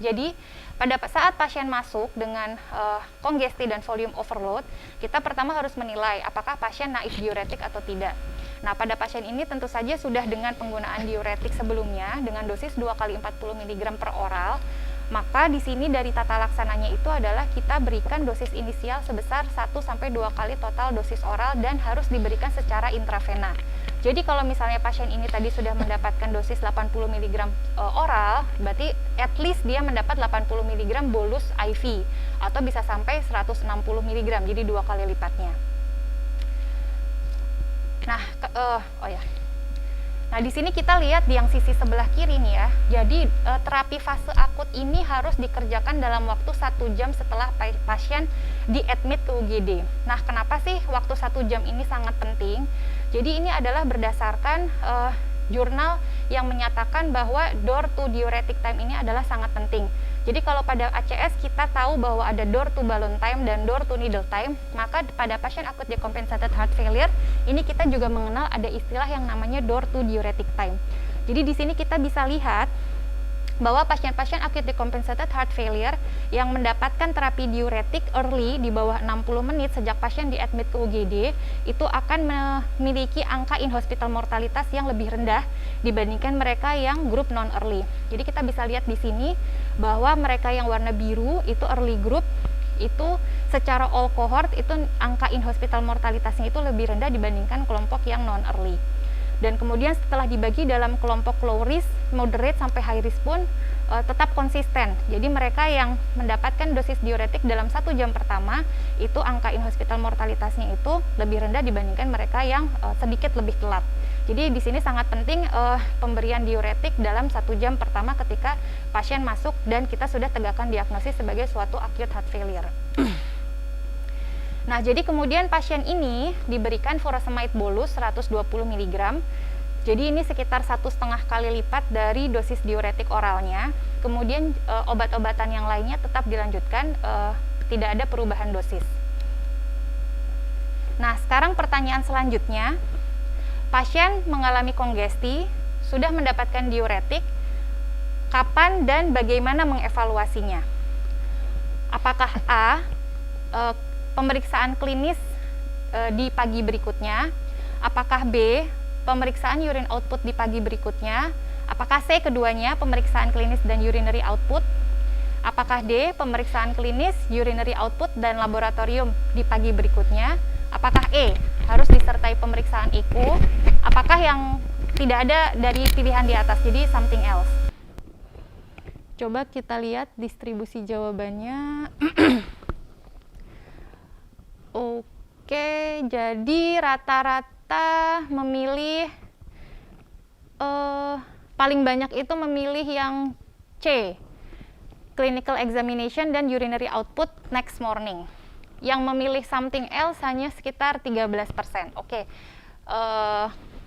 Jadi pada saat pasien masuk dengan kongesti dan volume overload, kita pertama harus menilai apakah pasien naif diuretik atau tidak. Nah, pada pasien ini tentu saja sudah dengan penggunaan diuretik sebelumnya dengan dosis 2 kali 40 mg per oral, maka di sini dari tata laksananya itu adalah kita berikan dosis inisial sebesar 1-2 kali total dosis oral dan harus diberikan secara intravena. Jadi kalau misalnya pasien ini tadi sudah mendapatkan dosis 80 mg oral, berarti at least dia mendapat 80 mg bolus IV atau bisa sampai 160 mg, jadi 2 kali lipatnya. Nah, Nah, di sini kita lihat di yang sisi sebelah kiri nih ya. Jadi terapi fase akut ini harus dikerjakan dalam waktu 1 jam setelah pasien diadmit ke UGD. Nah, kenapa sih waktu 1 jam ini sangat penting? Jadi ini adalah berdasarkan jurnal yang menyatakan bahwa door to diuretic time ini adalah sangat penting. Jadi kalau pada ACS kita tahu bahwa ada door to balloon time dan door to needle time, maka pada pasien acute decompensated heart failure ini kita juga mengenal ada istilah yang namanya door to diuretic time. Jadi di sini kita bisa lihat bahwa pasien-pasien acute decompensated heart failure yang mendapatkan terapi diuretik early di bawah 60 menit sejak pasien diadmit ke UGD itu akan memiliki angka in-hospital mortalitas yang lebih rendah dibandingkan mereka yang grup non-early. Jadi kita bisa lihat di sini bahwa mereka yang warna biru itu early group itu secara all cohort itu angka in-hospital mortalitasnya itu lebih rendah dibandingkan kelompok yang non-early. Dan kemudian setelah dibagi dalam kelompok low risk, moderate sampai high risk pun tetap konsisten. Jadi mereka yang mendapatkan dosis diuretik dalam 1 jam pertama itu angka in-hospital mortalitasnya itu lebih rendah dibandingkan mereka yang sedikit lebih telat. Jadi di sini sangat penting pemberian diuretik dalam 1 jam pertama ketika pasien masuk dan kita sudah tegakkan diagnosis sebagai suatu acute heart failure. Nah, jadi kemudian pasien ini diberikan furosemide bolus 120 mg. Jadi ini sekitar 1,5 kali lipat dari dosis diuretik oralnya. Kemudian obat-obatan yang lainnya tetap dilanjutkan tidak ada perubahan dosis. Nah, sekarang pertanyaan selanjutnya, pasien mengalami kongesti, sudah mendapatkan diuretik, kapan dan bagaimana mengevaluasinya? Apakah A, pemeriksaan klinis di pagi berikutnya? Apakah B, pemeriksaan urine output di pagi berikutnya? Apakah C, keduanya, pemeriksaan klinis dan urinary output? Apakah D, pemeriksaan klinis, urinary output dan laboratorium di pagi berikutnya? Apakah E, harus disertai pemeriksaan IKU? Apakah yang tidak ada dari pilihan di atas, jadi something else? Coba kita lihat distribusi jawabannya. Oke, jadi rata-rata memilih, paling banyak itu memilih yang C, clinical examination dan urinary output next morning. Yang memilih something else hanya sekitar 13%. Oke.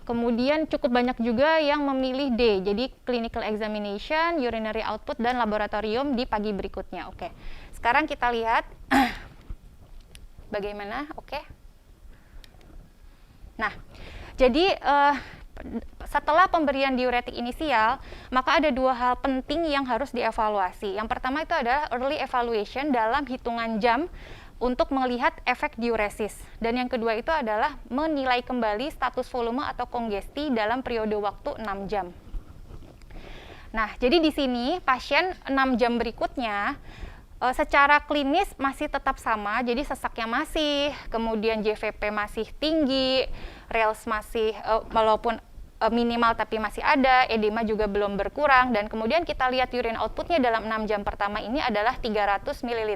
Kemudian cukup banyak juga yang memilih D, jadi clinical examination, urinary output dan laboratorium di pagi berikutnya. Oke. Sekarang kita lihat bagaimana. Oke. Nah, jadi setelah pemberian diuretik inisial, maka ada dua hal penting yang harus dievaluasi. Yang pertama itu adalah early evaluation dalam hitungan jam untuk melihat efek diuresis. Dan yang kedua itu adalah menilai kembali status volume atau kongesti dalam periode waktu 6 jam. Nah, jadi di sini pasien 6 jam berikutnya secara klinis masih tetap sama, jadi sesaknya masih, kemudian JVP masih tinggi, RELS masih walaupun minimal tapi masih ada, edema juga belum berkurang, dan kemudian kita lihat urine outputnya dalam 6 jam pertama ini adalah 300 ml.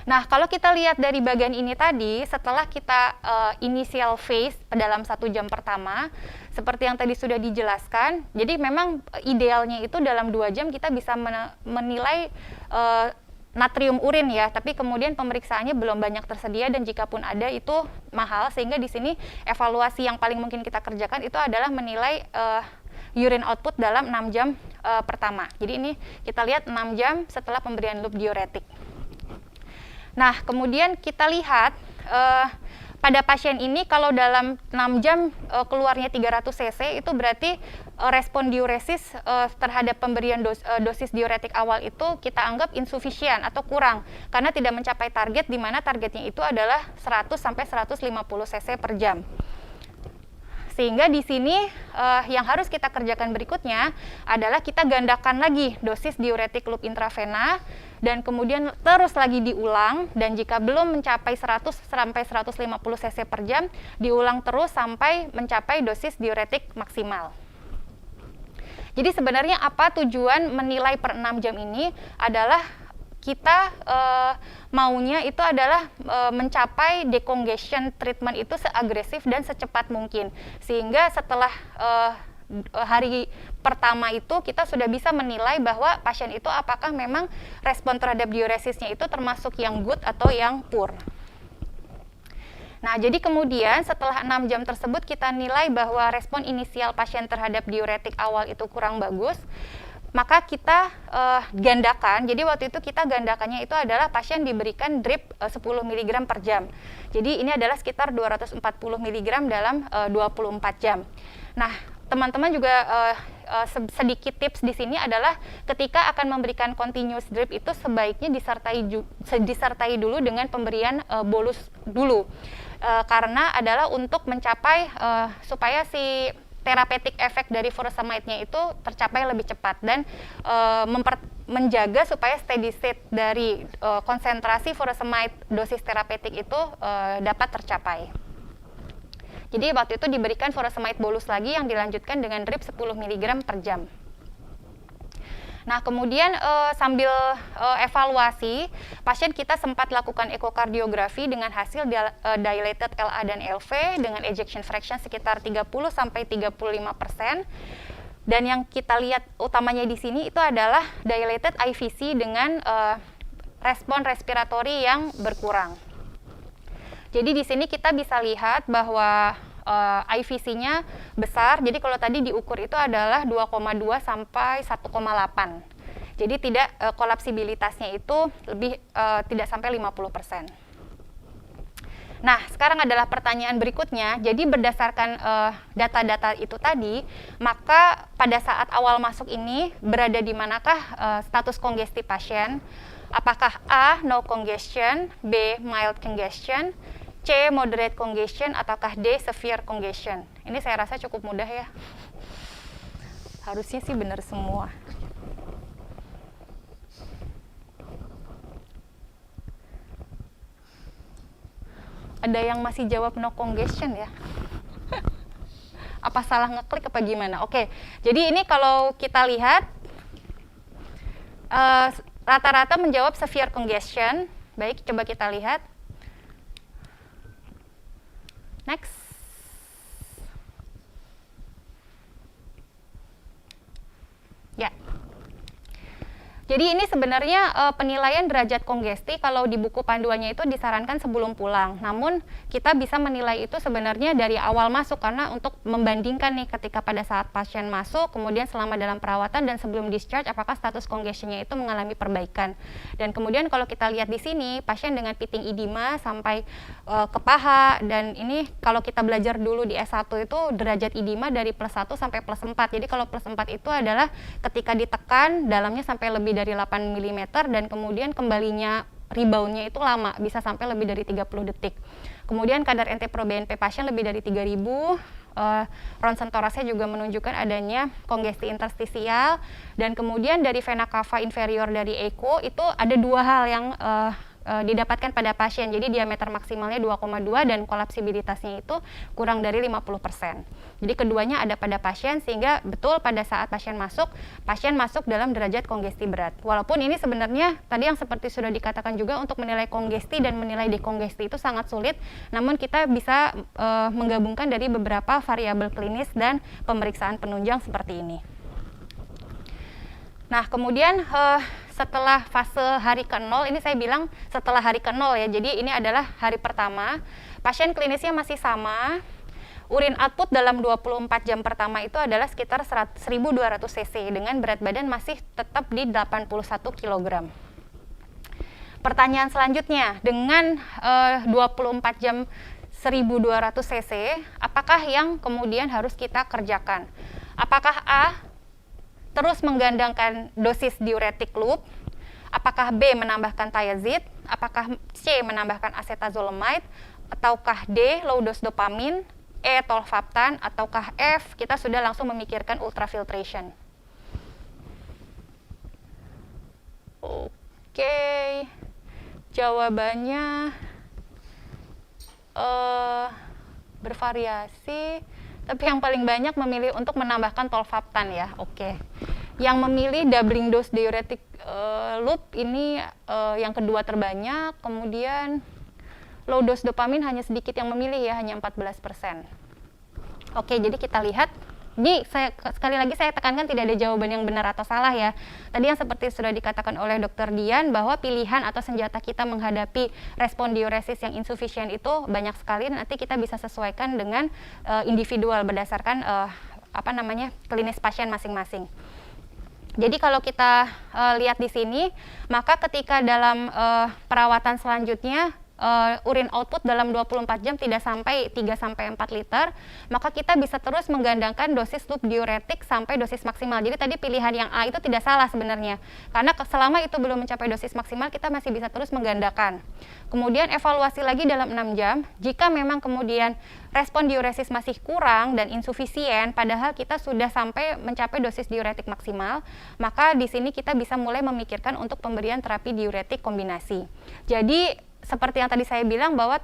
Nah, kalau kita lihat dari bagian ini tadi, setelah kita initial phase dalam 1 jam pertama, seperti yang tadi sudah dijelaskan, jadi memang idealnya itu dalam 2 jam kita bisa menilai natrium urin ya, tapi kemudian pemeriksaannya belum banyak tersedia dan jika pun ada itu mahal, sehingga di sini evaluasi yang paling mungkin kita kerjakan itu adalah menilai urine output dalam 6 jam pertama. Jadi ini kita lihat 6 jam setelah pemberian loop diuretik. Nah, kemudian kita lihat pada pasien ini kalau dalam 6 jam keluarnya 300 cc itu berarti respon diuresis terhadap pemberian dosis diuretik awal itu kita anggap insufisien atau kurang karena tidak mencapai target, di mana targetnya itu adalah 100 sampai 150 cc per jam. Sehingga di sini yang harus kita kerjakan berikutnya adalah kita gandakan lagi dosis diuretik loop intravena dan kemudian terus lagi diulang, dan jika belum mencapai 100 sampai 150 cc per jam, diulang terus sampai mencapai dosis diuretik maksimal. Jadi sebenarnya apa tujuan menilai per 6 jam ini adalah kita maunya itu adalah mencapai decongestion treatment itu seagresif dan secepat mungkin, sehingga setelah hari pertama itu kita sudah bisa menilai bahwa pasien itu apakah memang respon terhadap diuresisnya itu termasuk yang good atau yang poor. Nah, jadi kemudian setelah 6 jam tersebut kita nilai bahwa respon inisial pasien terhadap diuretik awal itu kurang bagus, maka kita gandakan. Jadi waktu itu kita gandakannya itu adalah pasien diberikan drip 10 mg per jam. Jadi ini adalah sekitar 240 mg dalam 24 jam. Nah, teman-teman juga sedikit tips di sini adalah ketika akan memberikan continuous drip itu sebaiknya disertai dulu dengan pemberian bolus dulu. Karena adalah untuk mencapai supaya si therapeutic efek dari furosemide-nya itu tercapai lebih cepat dan menjaga supaya steady state dari konsentrasi furosemide dosis terapeutik itu dapat tercapai. Jadi waktu itu diberikan furosemide bolus lagi yang dilanjutkan dengan drip 10 mg per jam. Nah, kemudian sambil evaluasi, pasien kita sempat lakukan ekokardiografi dengan hasil dilated LA dan LV dengan ejection fraction sekitar 30-35%. Dan yang kita lihat utamanya di sini itu adalah dilated IVC dengan respon respiratori yang berkurang. Jadi di sini kita bisa lihat bahwa IVC-nya besar. Jadi kalau tadi diukur itu adalah 2,2 sampai 1,8. Jadi tidak kolapsibilitasnya itu lebih tidak sampai 50%. Nah, sekarang adalah pertanyaan berikutnya. Jadi berdasarkan data-data itu tadi, maka pada saat awal masuk ini berada di manakah status kongesti pasien? Apakah A. no congestion, B. mild congestion, C. moderate congestion, ataukah D. severe congestion? Ini saya rasa cukup mudah ya. Harusnya sih benar semua. Ada yang masih jawab no congestion ya? Apa salah ngeklik apa gimana? Oke, jadi ini kalau kita lihat rata-rata menjawab severe congestion. Baik, coba kita lihat. Next. Ya. Jadi ini sebenarnya penilaian derajat kongesti kalau di buku panduannya itu disarankan sebelum pulang. Namun kita bisa menilai itu sebenarnya dari awal masuk karena untuk membandingkan nih ketika pada saat pasien masuk, kemudian selama dalam perawatan dan sebelum discharge apakah status congestionnya itu mengalami perbaikan. Dan kemudian kalau kita lihat di sini pasien dengan pitting edema sampai ke paha, dan ini kalau kita belajar dulu di S1 itu derajat edema dari +1 sampai +4. Jadi kalau +4 itu adalah ketika ditekan dalamnya sampai lebih dari 8 mm dan kemudian kembalinya reboundnya itu lama, bisa sampai lebih dari 30 detik. Kemudian kadar NT-proBNP pasien lebih dari 3000, ronsen torasnya juga menunjukkan adanya kongesti interstisial, dan kemudian dari vena cava inferior dari echo itu ada dua hal yang didapatkan pada pasien. Jadi diameter maksimalnya 2,2 dan kolapsibilitasnya itu kurang dari 50%. Jadi keduanya ada pada pasien sehingga betul pada saat pasien masuk dalam derajat kongesti berat. Walaupun ini sebenarnya tadi yang seperti sudah dikatakan juga untuk menilai kongesti dan menilai dekongesti itu sangat sulit, namun kita bisa menggabungkan dari beberapa variabel klinis dan pemeriksaan penunjang seperti ini. Nah, kemudian setelah fase hari ke-0, ini saya bilang setelah hari ke-0 ya, jadi ini adalah hari pertama, pasien klinisnya masih sama, urin output dalam 24 jam pertama itu adalah sekitar 1200 cc dengan berat badan masih tetap di 81 kg. Pertanyaan selanjutnya, dengan 24 jam 1200 cc, apakah yang kemudian harus kita kerjakan? Apakah A, terus menggandangkan dosis diuretik loop, apakah B menambahkan thiazide, apakah C menambahkan acetazolamide, ataukah D low dose dopamin, E tolvaptan, ataukah F kita sudah langsung memikirkan ultrafiltration. Oke, jawabannya bervariasi. Tapi yang paling banyak memilih untuk menambahkan tolvaptan ya, oke. Yang memilih doubling dose diuretic loop ini yang kedua terbanyak, kemudian low dose dopamin hanya sedikit yang memilih ya, hanya 14%. Oke, jadi kita lihat, ini sekali lagi saya tekankan tidak ada jawaban yang benar atau salah ya. Tadi yang seperti sudah dikatakan oleh Dr. Dian bahwa pilihan atau senjata kita menghadapi respon diuresis yang insufisien itu banyak sekali, nanti kita bisa sesuaikan dengan individual berdasarkan klinis pasien masing-masing. Jadi kalau kita lihat di sini, maka ketika dalam perawatan selanjutnya urin output dalam 24 jam tidak sampai 3-4 liter, maka kita bisa terus menggandangkan dosis loop diuretik sampai dosis maksimal. Jadi tadi pilihan yang A itu tidak salah sebenarnya, karena selama itu belum mencapai dosis maksimal kita masih bisa terus menggandakan. Kemudian evaluasi lagi dalam 6 jam, jika memang kemudian respon diuresis masih kurang dan insufisien, padahal kita sudah sampai mencapai dosis diuretik maksimal, maka di sini kita bisa mulai memikirkan untuk pemberian terapi diuretik kombinasi. Jadi seperti yang tadi saya bilang bahwa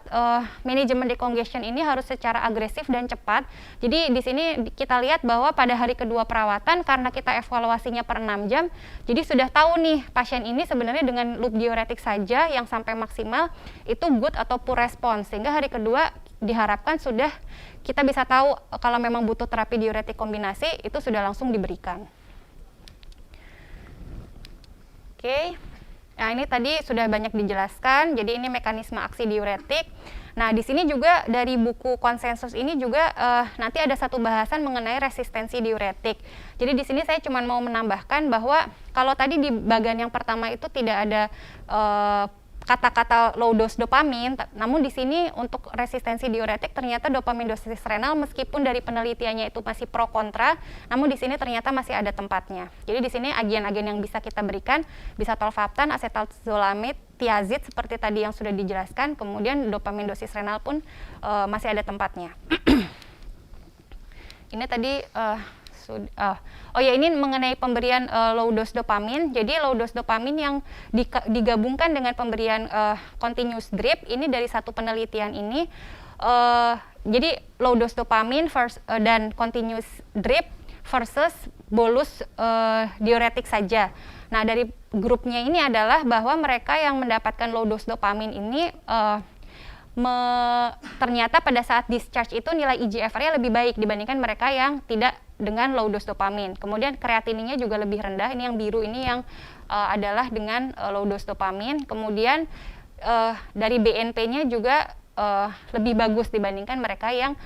manajemen decongestion ini harus secara agresif dan cepat. Jadi di sini kita lihat bahwa pada hari kedua perawatan karena kita evaluasinya per 6 jam, jadi sudah tahu nih pasien ini sebenarnya dengan loop diuretik saja yang sampai maksimal itu good atau poor response, sehingga hari kedua diharapkan sudah kita bisa tahu kalau memang butuh terapi diuretik kombinasi itu sudah langsung diberikan. Oke. Nah, ini tadi sudah banyak dijelaskan, jadi ini mekanisme aksi diuretik. Nah, di sini juga dari buku konsensus ini juga nanti ada satu bahasan mengenai resistensi diuretik. Jadi di sini saya cuma mau menambahkan bahwa kalau tadi di bagian yang pertama itu tidak ada kata-kata low dose dopamin, namun di sini untuk resistensi diuretik ternyata dopamin dosis renal meskipun dari penelitiannya itu masih pro kontra, namun di sini ternyata masih ada tempatnya. Jadi di sini agen-agen yang bisa kita berikan bisa tolvaptan, asetalzolamid, tiazid seperti tadi yang sudah dijelaskan, kemudian dopamin dosis renal pun masih ada tempatnya. Ini tadi ini mengenai pemberian low dose dopamin. Jadi low dose dopamin yang digabungkan dengan pemberian continuous drip ini dari satu penelitian ini. Jadi low dose dopamin dan continuous drip versus bolus diuretik saja. Nah, dari grupnya ini adalah bahwa mereka yang mendapatkan low dose dopamin ini ternyata pada saat discharge itu nilai eGFR-nya lebih baik dibandingkan mereka yang tidak dengan low dose dopamin. Kemudian kreatininnya juga lebih rendah. Ini yang biru ini yang adalah dengan low dose dopamin. Kemudian dari BNP-nya juga lebih bagus dibandingkan mereka yang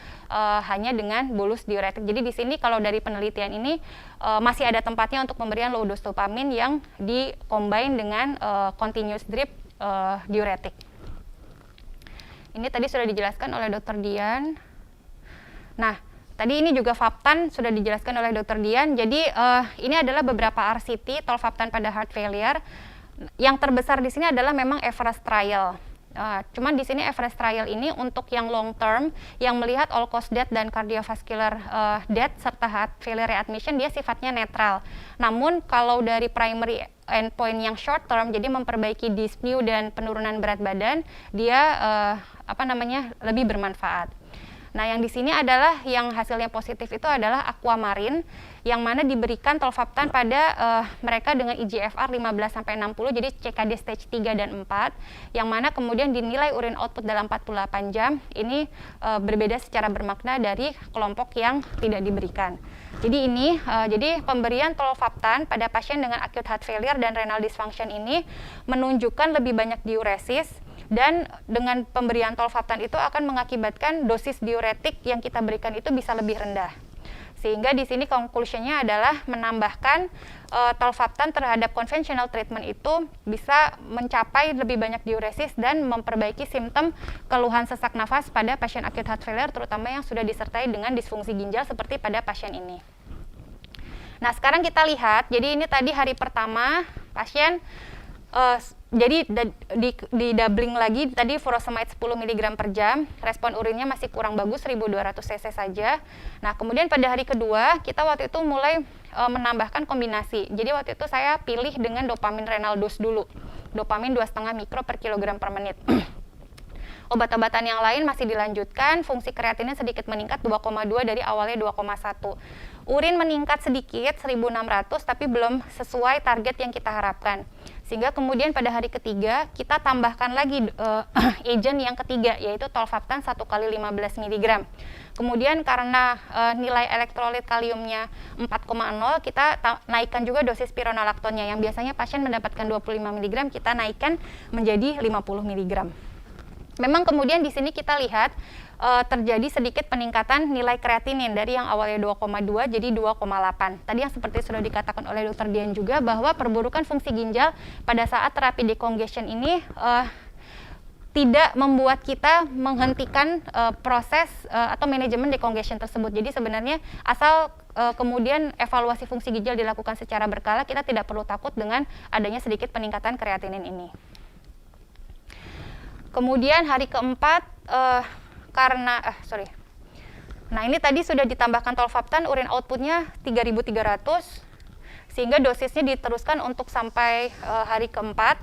hanya dengan bolus diuretik. Jadi di sini kalau dari penelitian ini masih ada tempatnya untuk pemberian low dose dopamin yang di-combine dengan continuous drip diuretik. Ini tadi sudah dijelaskan oleh Dr. Dian. Nah, tadi ini juga Vaptan sudah dijelaskan oleh Dr. Dian. Jadi ini adalah beberapa RCT tolvaptan pada heart failure. Yang terbesar di sini adalah memang Everest trial. Cuman di sini Everest trial ini untuk yang long term, yang melihat all cause death dan cardiovascular death serta heart failure readmission, dia sifatnya netral. Namun kalau dari primary endpoint yang short term, jadi memperbaiki dyspnea dan penurunan berat badan, dia lebih bermanfaat. Nah, yang di sini adalah yang hasilnya positif itu adalah Aquamarine, yang mana diberikan tolvaptan pada mereka dengan eGFR 15-60, jadi CKD stage 3 dan 4, yang mana kemudian dinilai urine output dalam 48 jam, ini berbeda secara bermakna dari kelompok yang tidak diberikan. Jadi ini, jadi pemberian tolvaptan pada pasien dengan acute heart failure dan renal dysfunction ini menunjukkan lebih banyak diuresis, dan dengan pemberian tolvaptan itu akan mengakibatkan dosis diuretik yang kita berikan itu bisa lebih rendah. Sehingga di sini conclusion-nya adalah menambahkan tolvaptan terhadap conventional treatment itu bisa mencapai lebih banyak diuresis dan memperbaiki simptom keluhan sesak nafas pada pasien acute heart failure, terutama yang sudah disertai dengan disfungsi ginjal seperti pada pasien ini. Nah, sekarang kita lihat, jadi ini tadi hari pertama pasien jadi di doubling lagi tadi furosemide 10 mg per jam, respon urinnya masih kurang bagus 1200 cc saja. Nah, kemudian pada hari kedua kita waktu itu mulai menambahkan kombinasi. Jadi waktu itu saya pilih dengan dopamin renal dose dulu. Dopamin 2,5 mikro per kilogram per menit. Obat-obatan yang lain masih dilanjutkan, fungsi kreatinnya sedikit meningkat 2,2 dari awalnya 2,1. Urin meningkat sedikit 1.600 tapi belum sesuai target yang kita harapkan. Sehingga kemudian pada hari ketiga kita tambahkan lagi agent yang ketiga, yaitu tolvaptan 1 kali 15 mg. Kemudian karena nilai elektrolit kaliumnya 4,0, kita naikkan juga dosis spironolaktonnya, yang biasanya pasien mendapatkan 25 mg, kita naikkan menjadi 50 mg. Memang kemudian di sini kita lihat terjadi sedikit peningkatan nilai kreatinin dari yang awalnya 2,2 jadi 2,8. Tadi yang seperti sudah dikatakan oleh Dr. Dian juga bahwa perburukan fungsi ginjal pada saat terapi decongestion ini tidak membuat kita menghentikan proses atau manajemen decongestion tersebut. Jadi sebenarnya asal kemudian evaluasi fungsi ginjal dilakukan secara berkala, kita tidak perlu takut dengan adanya sedikit peningkatan kreatinin ini. Kemudian hari keempat Nah, ini tadi sudah ditambahkan tolvaptan, urin outputnya 3.300, sehingga dosisnya diteruskan untuk sampai hari keempat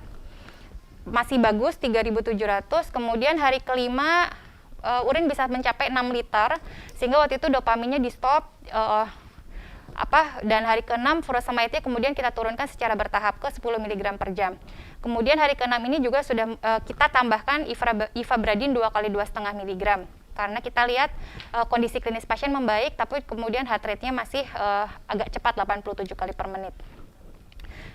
masih bagus 3.700. Kemudian hari kelima urin bisa mencapai 6 liter, sehingga waktu itu dopaminnya di stop. Dan hari ke-6 furosemide-nya kemudian kita turunkan secara bertahap ke 10 mg per jam. Kemudian hari ke-6 ini juga sudah kita tambahkan ivabradin 2 kali 2,5 mg. Karena kita lihat kondisi klinis pasien membaik, tapi kemudian heart rate-nya masih agak cepat 87 kali per menit.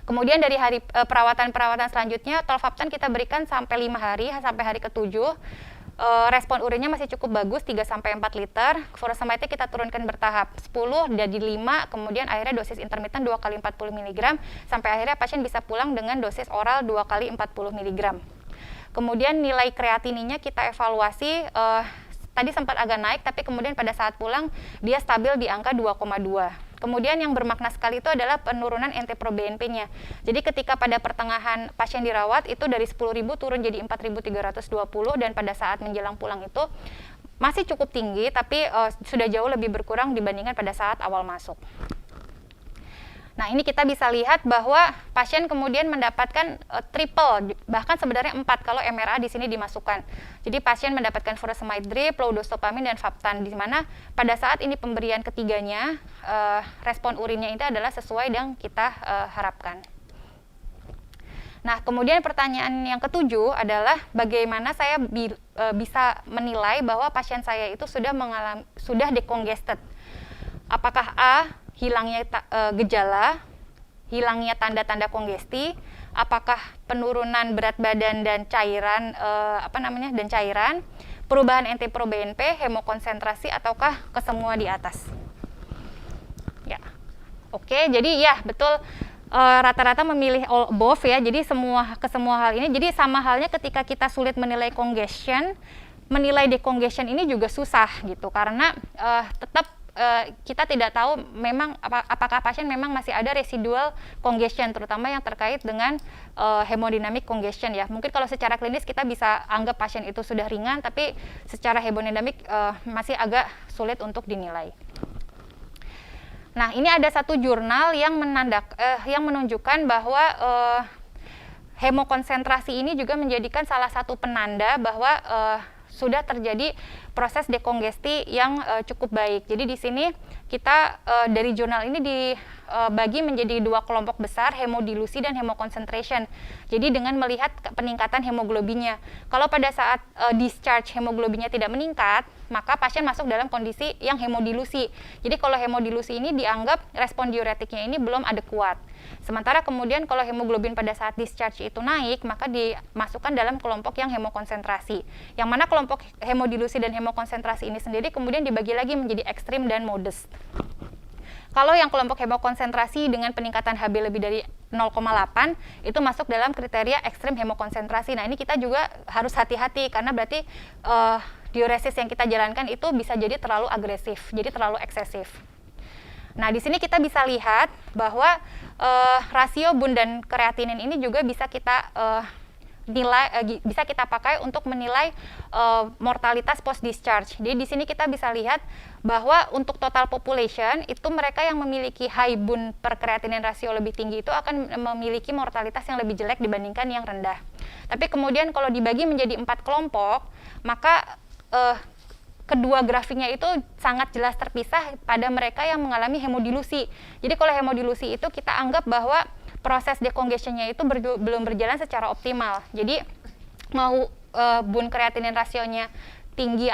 Kemudian dari hari perawatan selanjutnya, tolvaptan kita berikan sampai 5 hari, sampai hari ke-7. Respon urinnya masih cukup bagus, 3-4 liter. Furosemide kita turunkan bertahap, 10 jadi 5, kemudian akhirnya dosis intermittent 2 kali 40 mg, sampai akhirnya pasien bisa pulang dengan dosis oral 2 kali 40 mg. Kemudian nilai kreatininnya kita evaluasi, tadi sempat agak naik, tapi kemudian pada saat pulang dia stabil di angka 2,2. Kemudian yang bermakna sekali itu adalah penurunan NT-proBNP-nya. Jadi ketika pada pertengahan pasien dirawat itu dari 10.000 turun jadi 4.320, dan pada saat menjelang pulang itu masih cukup tinggi, tapi sudah jauh lebih berkurang dibandingkan pada saat awal masuk. Nah, ini kita bisa lihat bahwa pasien kemudian mendapatkan triple, bahkan sebenarnya 4 kalau MRA di sini dimasukkan. Jadi pasien mendapatkan furosemide drip, low dose dopamin, dan Vaptan, di mana pada saat ini pemberian ketiganya, respon urinnya itu adalah sesuai yang kita harapkan. Nah, kemudian pertanyaan yang ke-7 adalah bagaimana saya bisa menilai bahwa pasien saya itu sudah decongested. Apakah A, hilangnya gejala, hilangnya tanda-tanda kongesti, apakah penurunan berat badan dan cairan, perubahan NT-proBNP, hemokonsentrasi, ataukah kesemua di atas? Ya, oke, jadi ya betul, rata-rata memilih all above ya. Jadi kesemua hal ini. Jadi sama halnya ketika kita sulit menilai congestion, menilai decongestion ini juga susah gitu, karena tetap kita tidak tahu memang apakah pasien memang masih ada residual congestion, terutama yang terkait dengan hemodynamic congestion ya. Mungkin kalau secara klinis kita bisa anggap pasien itu sudah ringan, tapi secara hemodynamic masih agak sulit untuk dinilai. Nah, ini ada satu jurnal yang menunjukkan bahwa hemokonsentrasi ini juga menjadikan salah satu penanda bahwa sudah terjadi proses dekongesti yang cukup baik. Jadi di sini kita dari jurnal ini dibagi menjadi 2 kelompok besar, hemodilusi dan hemoconcentration. Jadi dengan melihat peningkatan hemoglobinnya. Kalau pada saat discharge hemoglobinnya tidak meningkat, maka pasien masuk dalam kondisi yang hemodilusi. Jadi kalau hemodilusi ini dianggap respon diuretiknya ini belum adekuat. Sementara kemudian kalau hemoglobin pada saat discharge itu naik, maka dimasukkan dalam kelompok yang hemokonsentrasi. Yang mana kelompok hemodilusi dan hemokonsentrasi ini sendiri kemudian dibagi lagi menjadi ekstrim dan modest. Kalau yang kelompok hemokonsentrasi dengan peningkatan HB lebih dari 0,8 itu masuk dalam kriteria ekstrim hemokonsentrasi. Nah, ini kita juga harus hati-hati karena berarti diuresis yang kita jalankan itu bisa jadi terlalu agresif, jadi terlalu eksesif. Nah, di sini kita bisa lihat bahwa rasio bun dan kreatinin ini juga bisa kita bisa kita pakai untuk menilai mortalitas post discharge. Jadi di sini kita bisa lihat bahwa untuk total population itu mereka yang memiliki high bun per kreatinin rasio lebih tinggi itu akan memiliki mortalitas yang lebih jelek dibandingkan yang rendah. Tapi kemudian kalau dibagi menjadi 4 kelompok, maka kedua grafiknya itu sangat jelas terpisah pada mereka yang mengalami hemodilusi. Jadi kalau hemodilusi itu kita anggap bahwa proses decongestionnya itu belum berjalan secara optimal. Jadi mau bun kreatinin rasionya tinggi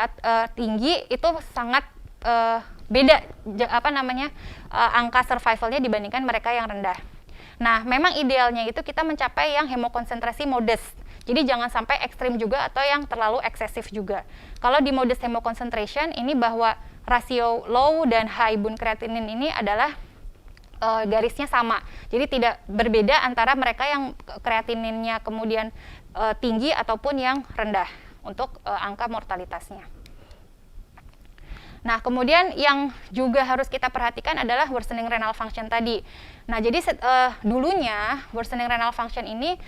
itu sangat beda angka survivalnya dibandingkan mereka yang rendah. Nah, memang idealnya itu kita mencapai yang hemokonsentrasi modest. Jadi jangan sampai ekstrim juga atau yang terlalu eksesif juga. Kalau di modest hemoconcentration ini bahwa rasio low dan high bun kreatinin ini adalah garisnya sama. Jadi tidak berbeda antara mereka yang kreatininnya kemudian tinggi ataupun yang rendah untuk angka mortalitasnya. Nah, kemudian yang juga harus kita perhatikan adalah worsening renal function tadi. Nah, jadi dulunya worsening renal function ini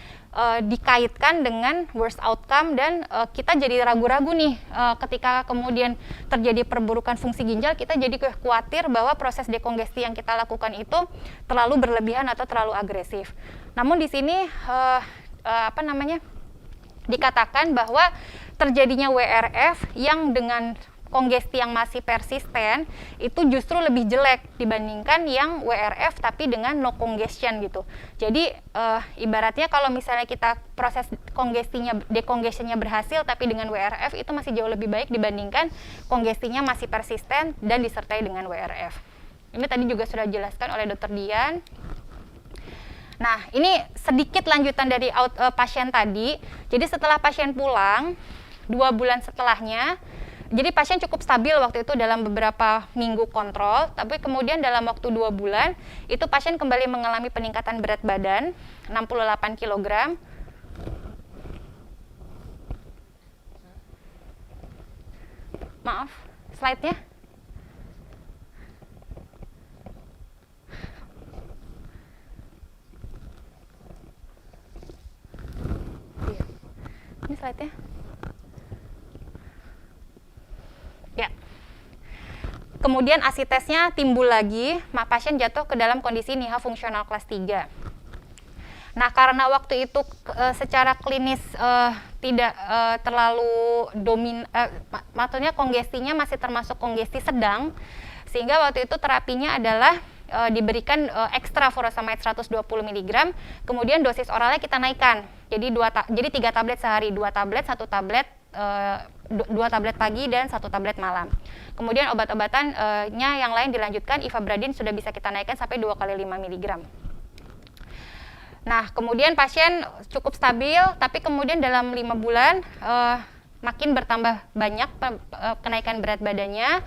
dikaitkan dengan worst outcome dan kita jadi ragu-ragu nih ketika kemudian terjadi perburukan fungsi ginjal, kita jadi khawatir bahwa proses dekongesti yang kita lakukan itu terlalu berlebihan atau terlalu agresif. Namun di sini dikatakan bahwa terjadinya WRF yang dengan kongesti yang masih persisten itu justru lebih jelek dibandingkan yang WRF tapi dengan no congestion gitu. Jadi ibaratnya kalau misalnya kita proses dekongestionnya berhasil tapi dengan WRF itu masih jauh lebih baik dibandingkan kongestinya masih persisten dan disertai dengan WRF. Ini tadi juga sudah dijelaskan oleh Dr. Dian. Nah, ini sedikit lanjutan dari pasien tadi. Jadi setelah pasien pulang, 2 bulan setelahnya, jadi pasien cukup stabil waktu itu dalam beberapa minggu kontrol, tapi kemudian dalam waktu 2 bulan, itu pasien kembali mengalami peningkatan berat badan, 68 kg. Maaf, slide-nya. Ini slide-nya. Ya. Kemudian asitesnya timbul lagi, pasien jatuh ke dalam kondisi NIHA fungsional kelas 3. Nah, karena waktu itu secara klinis tidak terlalu maksudnya kongestinya masih termasuk kongesti sedang, sehingga waktu itu terapinya adalah diberikan ekstra furosemide 120 mg, kemudian dosis oralnya kita naikkan. Jadi 3 tablet sehari, 2 tablet, 1 tablet 2 tablet pagi dan 1 tablet malam. Kemudian obat-obatannya yang lain dilanjutkan, ivabradin sudah bisa kita naikkan sampai 2 kali 5 mg. Nah, kemudian pasien cukup stabil, tapi kemudian dalam 5 bulan makin bertambah banyak kenaikan berat badannya,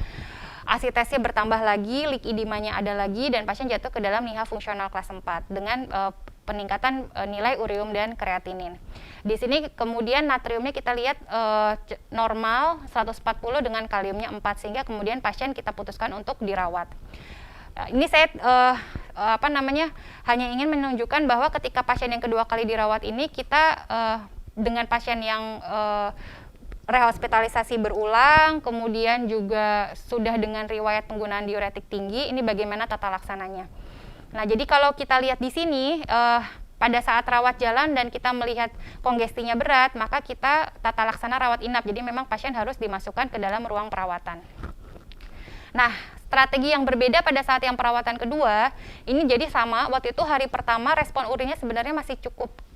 asitesnya bertambah lagi, lipidemanya ada lagi, dan pasien jatuh ke dalam NIHA fungsional kelas 4 dengan peningkatan nilai ureum dan kreatinin. Di sini kemudian natriumnya kita lihat normal 140 dengan kaliumnya 4, sehingga kemudian pasien kita putuskan untuk dirawat. Ini saya hanya ingin menunjukkan bahwa ketika pasien yang kedua kali dirawat ini, kita dengan pasien yang rehospitalisasi berulang, kemudian juga sudah dengan riwayat penggunaan diuretik tinggi, ini bagaimana tata laksananya. Nah, jadi kalau kita lihat di sini, pada saat rawat jalan dan kita melihat kongestinya berat, maka kita tata laksana rawat inap, jadi memang pasien harus dimasukkan ke dalam ruang perawatan. Nah, strategi yang berbeda pada saat yang perawatan kedua, ini jadi sama, waktu itu hari pertama respon urinnya sebenarnya masih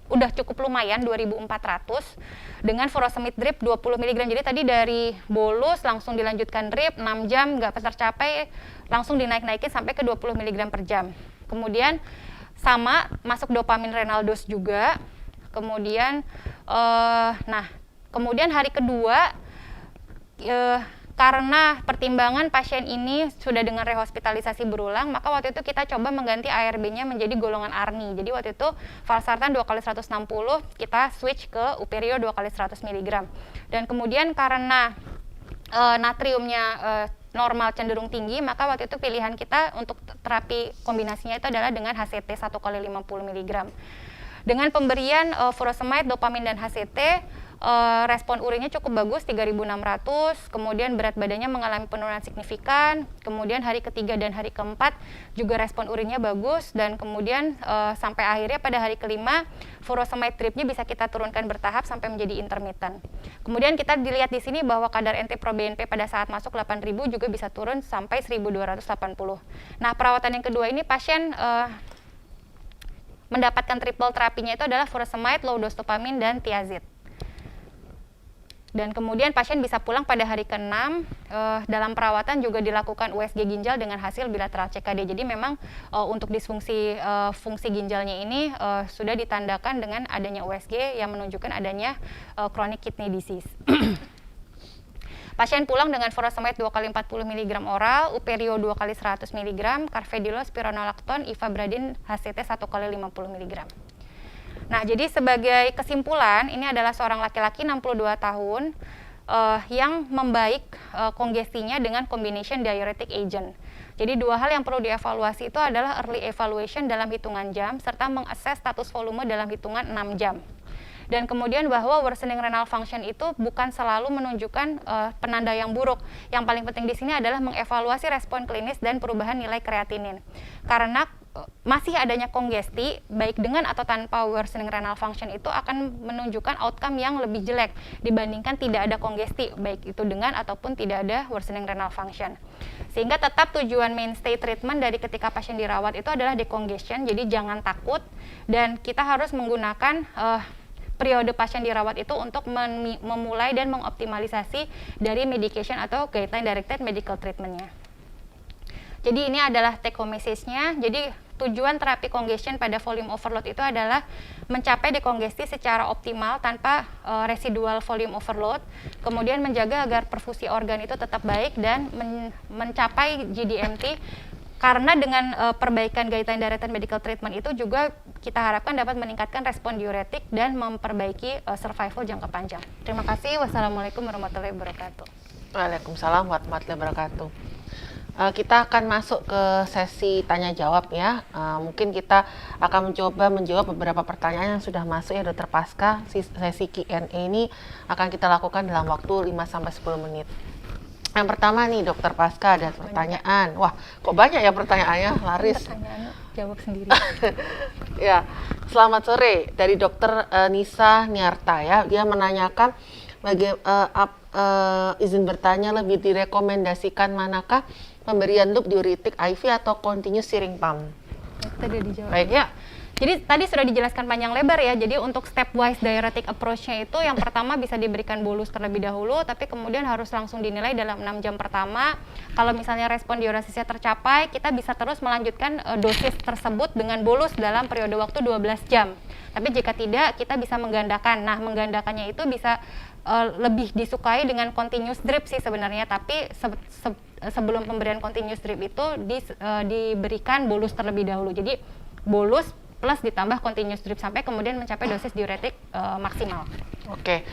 udah cukup lumayan, 2400 dengan furosemide drip 20 mg. Jadi tadi dari bolus langsung dilanjutkan drip 6 jam nggak tercapai, langsung dinaik-naikin sampai ke 20 mg per jam. Kemudian sama masuk dopamin renal dose juga. Kemudian kemudian hari kedua karena pertimbangan pasien ini sudah dengan rehospitalisasi berulang, maka waktu itu kita coba mengganti ARB-nya menjadi golongan ARNI. Jadi waktu itu valsartan 2 kali 160, kita switch ke Uperio 2 kali 100 mg. Dan kemudian karena natriumnya normal cenderung tinggi, maka waktu itu pilihan kita untuk terapi kombinasinya itu adalah dengan HCT 1 kali 50 mg. Dengan pemberian furosemide, dopamin, dan HCT, respon urinnya cukup bagus, 3.600, kemudian berat badannya mengalami penurunan signifikan, kemudian hari ketiga dan hari keempat juga respon urinnya bagus, dan kemudian sampai akhirnya pada hari kelima, furosemide dripnya bisa kita turunkan bertahap sampai menjadi intermittent. Kemudian kita dilihat di sini bahwa kadar NT-proBNP pada saat masuk 8.000 juga bisa turun sampai 1.280. Nah, perawatan yang kedua ini pasien mendapatkan triple terapinya itu adalah furosemide, low dose dopamin, dan thiazide. Dan kemudian pasien bisa pulang pada hari ke-6. Dalam perawatan juga dilakukan USG ginjal dengan hasil bilateral CKD. Jadi memang untuk disfungsi fungsi ginjalnya ini sudah ditandakan dengan adanya USG yang menunjukkan adanya chronic kidney disease. Pasien pulang dengan furosemide 2 kali 40 mg oral, Uperio 2 kali 100 mg, carvedilol, spironolactone, ivabradin, HCT 1 kali 50 mg. Nah, jadi sebagai kesimpulan, ini adalah seorang laki-laki 62 tahun yang membaik kongestinya dengan combination diuretic agent. Jadi 2 hal yang perlu dievaluasi itu adalah early evaluation dalam hitungan jam, serta mengakses status volume dalam hitungan 6 jam. Dan kemudian bahwa worsening renal function itu bukan selalu menunjukkan penanda yang buruk. Yang paling penting di sini adalah mengevaluasi respon klinis dan perubahan nilai kreatinin. Karena masih adanya kongesti, baik dengan atau tanpa worsening renal function itu akan menunjukkan outcome yang lebih jelek dibandingkan tidak ada kongesti, baik itu dengan ataupun tidak ada worsening renal function. Sehingga tetap tujuan mainstay treatment dari ketika pasien dirawat itu adalah decongestion, jadi jangan takut, dan kita harus menggunakan periode pasien dirawat itu untuk memulai dan mengoptimalisasi dari medication atau guideline directed medical treatment-nya. Jadi ini adalah take home message-nya. Jadi tujuan terapi congestion pada volume overload itu adalah mencapai dekongesti secara optimal tanpa residual volume overload, kemudian menjaga agar perfusi organ itu tetap baik dan mencapai GDMT. Karena dengan perbaikan guideline directed medical treatment itu juga kita harapkan dapat meningkatkan respon diuretik dan memperbaiki survival jangka panjang. Terima kasih. Wassalamualaikum warahmatullahi wabarakatuh. Waalaikumsalam warahmatullahi wabarakatuh. Kita akan masuk ke sesi tanya jawab ya. Mungkin kita akan mencoba menjawab beberapa pertanyaan yang sudah masuk ya Dokter Pasca. Sesi Q&A ini akan kita lakukan dalam waktu 5-10 menit. Yang pertama nih Dokter Pasca ada pertanyaan. Wah, kok banyak ya pertanyaannya, laris. Pertanyaan jawab sendiri. Ya, selamat sore dari Dokter Nisa Niarta ya. Dia menanyakan izin bertanya lebih direkomendasikan manakah pemberian loop diuretik IV atau continuous syringe pump? Tadi dijawab. Baik ya. Jadi tadi sudah dijelaskan panjang lebar ya. Jadi untuk stepwise diuretic approach-nya itu yang pertama bisa diberikan bolus terlebih dahulu, tapi kemudian harus langsung dinilai dalam 6 jam pertama. Kalau misalnya respon diuresisnya tercapai, kita bisa terus melanjutkan dosis tersebut dengan bolus dalam periode waktu 12 jam. Tapi jika tidak, kita bisa menggandakan. Nah, menggandakannya itu bisa lebih disukai dengan continuous drip sih sebenarnya, tapi sebelum pemberian continuous drip itu diberikan bolus terlebih dahulu. Jadi bolus plus ditambah continuous drip sampai kemudian mencapai dosis diuretik maksimal. Oke,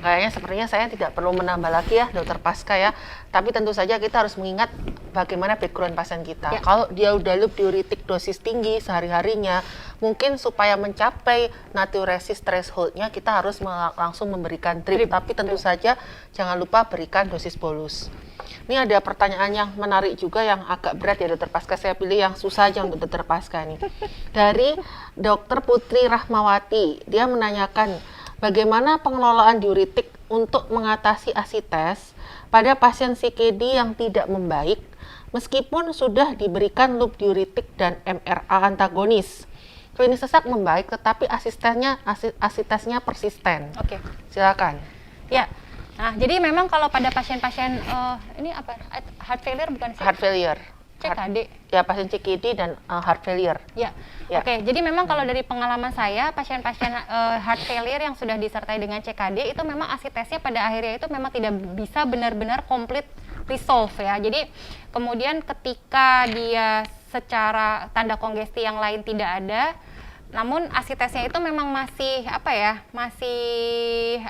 kayaknya sepertinya saya tidak perlu menambah lagi ya Dokter Pasca ya. Tapi tentu saja kita harus mengingat bagaimana background pasien kita. Ya. Kalau dia udah loop diuretik dosis tinggi sehari-harinya, mungkin supaya mencapai natriuresis threshold-nya kita harus langsung memberikan drip. Tapi tentu saja jangan lupa berikan dosis bolus. Ini ada pertanyaan yang menarik juga yang agak berat ya Dokter Pasca. Saya pilih yang susah aja untuk Dokter Pasca nih. Dari Dokter Putri Rahmawati, dia menanyakan bagaimana pengelolaan diuretik untuk mengatasi asites pada pasien CKD yang tidak membaik meskipun sudah diberikan loop diuretik dan MRA antagonis. Klinis sesak membaik tetapi asitesnya persisten. Oke. Silakan. Ya. Nah, jadi memang kalau pada pasien-pasien ini apa? Heart failure bukan sih? Heart failure. CKD. Ya, pasien CKD dan heart failure. Ya. Ya. Oke, jadi memang kalau dari pengalaman saya, pasien-pasien heart failure yang sudah disertai dengan CKD itu memang asitesnya pada akhirnya itu memang tidak bisa benar-benar komplit resolve ya. Jadi kemudian ketika dia secara tanda kongesti yang lain tidak ada, namun asitesnya itu memang masih masih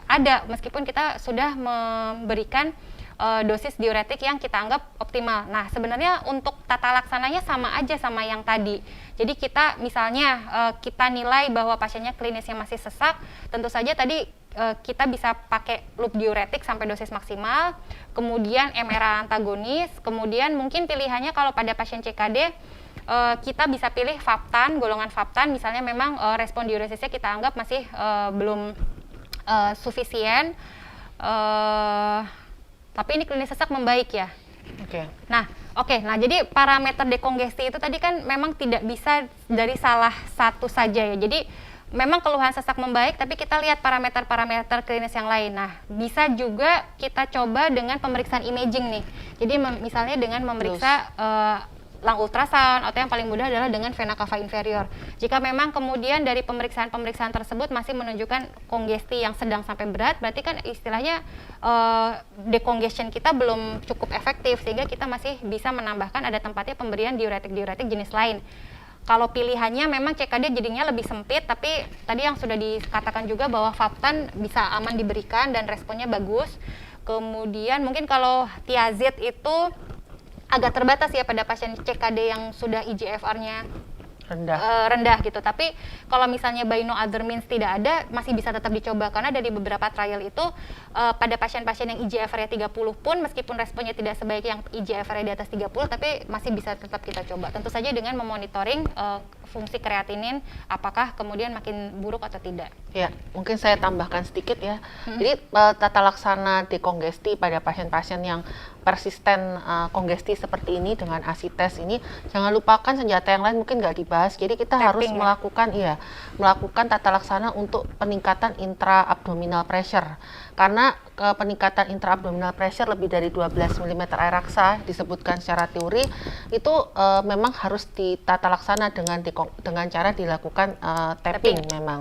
ada meskipun kita sudah memberikan dosis diuretik yang kita anggap optimal. Nah, sebenarnya untuk tata laksananya sama aja sama yang tadi. Jadi kita misalnya kita nilai bahwa pasiennya klinisnya masih sesak, tentu saja tadi kita bisa pakai loop diuretik sampai dosis maksimal, kemudian MRA antagonis, kemudian mungkin pilihannya kalau pada pasien CKD kita bisa pilih Vaptan, golongan Vaptan, misalnya memang respon diuresisnya kita anggap masih belum sufisien, tapi ini klinis sesak membaik ya. Oke. Nah, jadi parameter dekongesti itu tadi kan memang tidak bisa dari salah satu saja ya. Jadi memang keluhan sesak membaik, tapi kita lihat parameter-parameter klinis yang lain. Nah, bisa juga kita coba dengan pemeriksaan imaging nih. Jadi misalnya dengan memeriksa lung ultrasound atau yang paling mudah adalah dengan vena cava inferior. Jika memang kemudian dari pemeriksaan-pemeriksaan tersebut masih menunjukkan kongesti yang sedang sampai berat, berarti kan istilahnya decongestion kita belum cukup efektif sehingga kita masih bisa menambahkan ada tempatnya pemberian diuretik jenis lain. Kalau pilihannya memang CKD jadinya lebih sempit, tapi tadi yang sudah dikatakan juga bahwa Vaptan bisa aman diberikan dan responnya bagus. Kemudian mungkin kalau Thiazid itu agak terbatas ya pada pasien CKD yang sudah IGFR-nya rendah gitu. Tapi kalau misalnya by no other means tidak ada, masih bisa tetap dicoba karena dari beberapa trial itu pada pasien-pasien yang IGFR-nya 30 pun meskipun responnya tidak sebaik yang IGFR-nya di atas 30, tapi masih bisa tetap kita coba. Tentu saja dengan memonitoring fungsi kreatinin apakah kemudian makin buruk atau tidak. Ya, mungkin saya tambahkan sedikit ya. Jadi tata laksana dekongesti pada pasien-pasien yang persisten kongesti seperti ini dengan ASI-tes ini, jangan lupakan senjata yang lain mungkin nggak dibahas. Jadi kita harus Tapping, melakukan tata laksana untuk peningkatan intra-abdominal pressure. Karena peningkatan intra-abdominal pressure lebih dari 12 mm air raksa disebutkan secara teori itu memang harus ditata laksana dengan cara dilakukan tapping memang.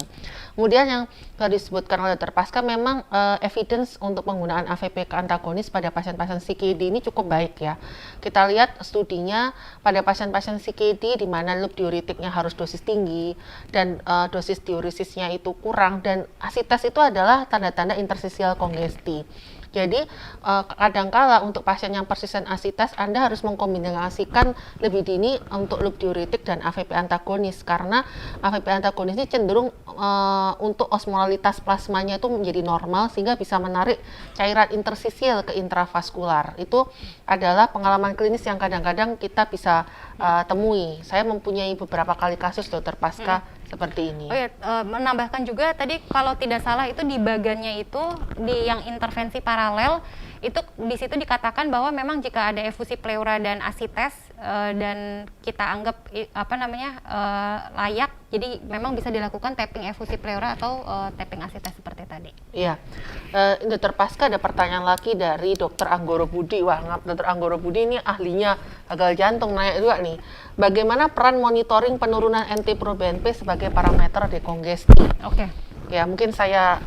Kemudian yang disebutkan oleh Dr. Pasca memang evidence untuk penggunaan AVPK antagonis pada pasien-pasien CKD ini cukup baik ya. Kita lihat studinya pada pasien-pasien CKD di mana loop diuretiknya harus dosis tinggi dan dosis diuresisnya itu kurang, dan ASI-tes itu adalah tanda-tanda interstisial kongesti. Jadi kadangkala untuk pasien yang persisten ASI-tes Anda harus mengkombinasikan lebih dini untuk loop diuretik dan AVP antagonis, karena AVP antagonis ini cenderung untuk osmolalitas plasmanya itu menjadi normal sehingga bisa menarik cairan interstisial ke intravaskular. Itu adalah pengalaman klinis yang kadang-kadang kita bisa temui. Saya mempunyai beberapa kali kasus Dr. Pasca seperti ini. Oh ya, menambahkan juga tadi kalau tidak salah itu di bagannya itu di yang intervensi paralel itu di situ dikatakan bahwa memang jika ada efusi pleura dan ASI-tes dan kita anggap layak, jadi memang bisa dilakukan tapping efusi pleura atau tapping ASI-tes seperti tadi. Iya, Dr. Pasca ada pertanyaan lagi dari Dr. Anggoro Budi. Wah, Dr. Anggoro Budi ini ahlinya gagal jantung, nanya juga nih, bagaimana peran monitoring penurunan NT-proBNP sebagai parameter dekongesti? Oke. Ya, mungkin saya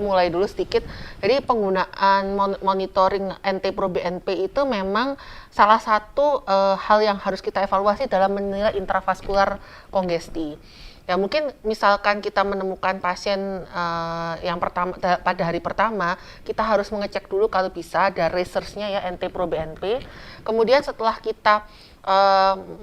mulai dulu sedikit. Jadi penggunaan monitoring NT-proBNP itu memang salah satu hal yang harus kita evaluasi dalam menilai intravaskular kongesti. Ya, mungkin misalkan kita menemukan pasien yang pertama pada hari pertama, kita harus mengecek dulu kalau bisa ada research-nya ya NT-proBNP. Kemudian setelah kita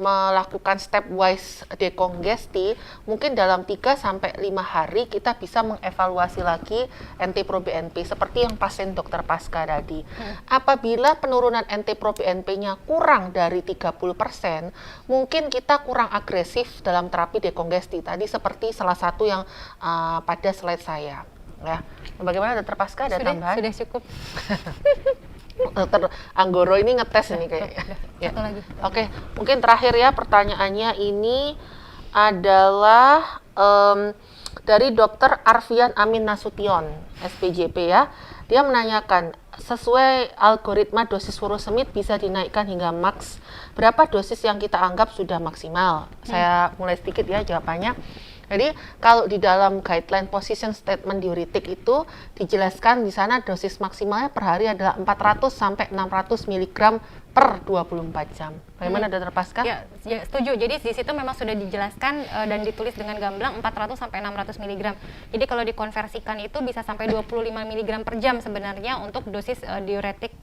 melakukan stepwise dekongesti, mungkin dalam 3-5 hari kita bisa mengevaluasi lagi NT-proBNP seperti yang pasien Dr. Pasca tadi. Apabila penurunan NT-proBNP-nya kurang dari 30%, mungkin kita kurang agresif dalam terapi dekongesti tadi seperti salah satu yang pada slide saya. Ya, bagaimana Dr. Pasca, ada tambahan? Sudah cukup. Dr. Anggoro ini ngetes ini kayaknya. Satu lagi. Oke, mungkin terakhir ya pertanyaannya ini adalah dari Dr. Arfian Amin Nasution, SPJP ya. Dia menanyakan, sesuai algoritma dosis furosemid bisa dinaikkan hingga maks, berapa dosis yang kita anggap sudah maksimal? Saya mulai sedikit ya jawabannya. Jadi kalau di dalam guideline position statement diuretik itu dijelaskan di sana dosis maksimalnya per hari adalah 400 sampai 600 mg per 24 jam. Bagaimana Dr. Pasca? Ya, setuju. Jadi di situ memang sudah dijelaskan dan ditulis dengan gamblang 400 sampai 600 mg. Jadi kalau dikonversikan itu bisa sampai 25 mg per jam sebenarnya untuk dosis diuretik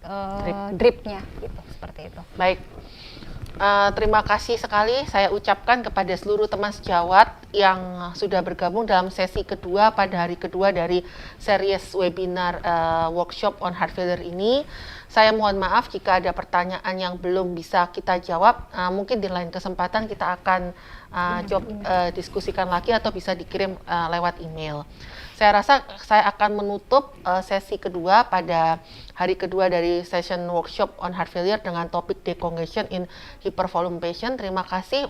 dripnya gitu, seperti itu. Baik. Terima kasih sekali saya ucapkan kepada seluruh teman sejawat yang sudah bergabung dalam sesi kedua pada hari kedua dari series webinar workshop on heart failure ini. Saya mohon maaf jika ada pertanyaan yang belum bisa kita jawab. Mungkin di lain kesempatan kita akan diskusikan lagi atau bisa dikirim lewat email. Saya rasa saya akan menutup sesi kedua pada hari kedua dari session workshop on heart failure dengan topik decongestion in hypervolume patient. Terima kasih.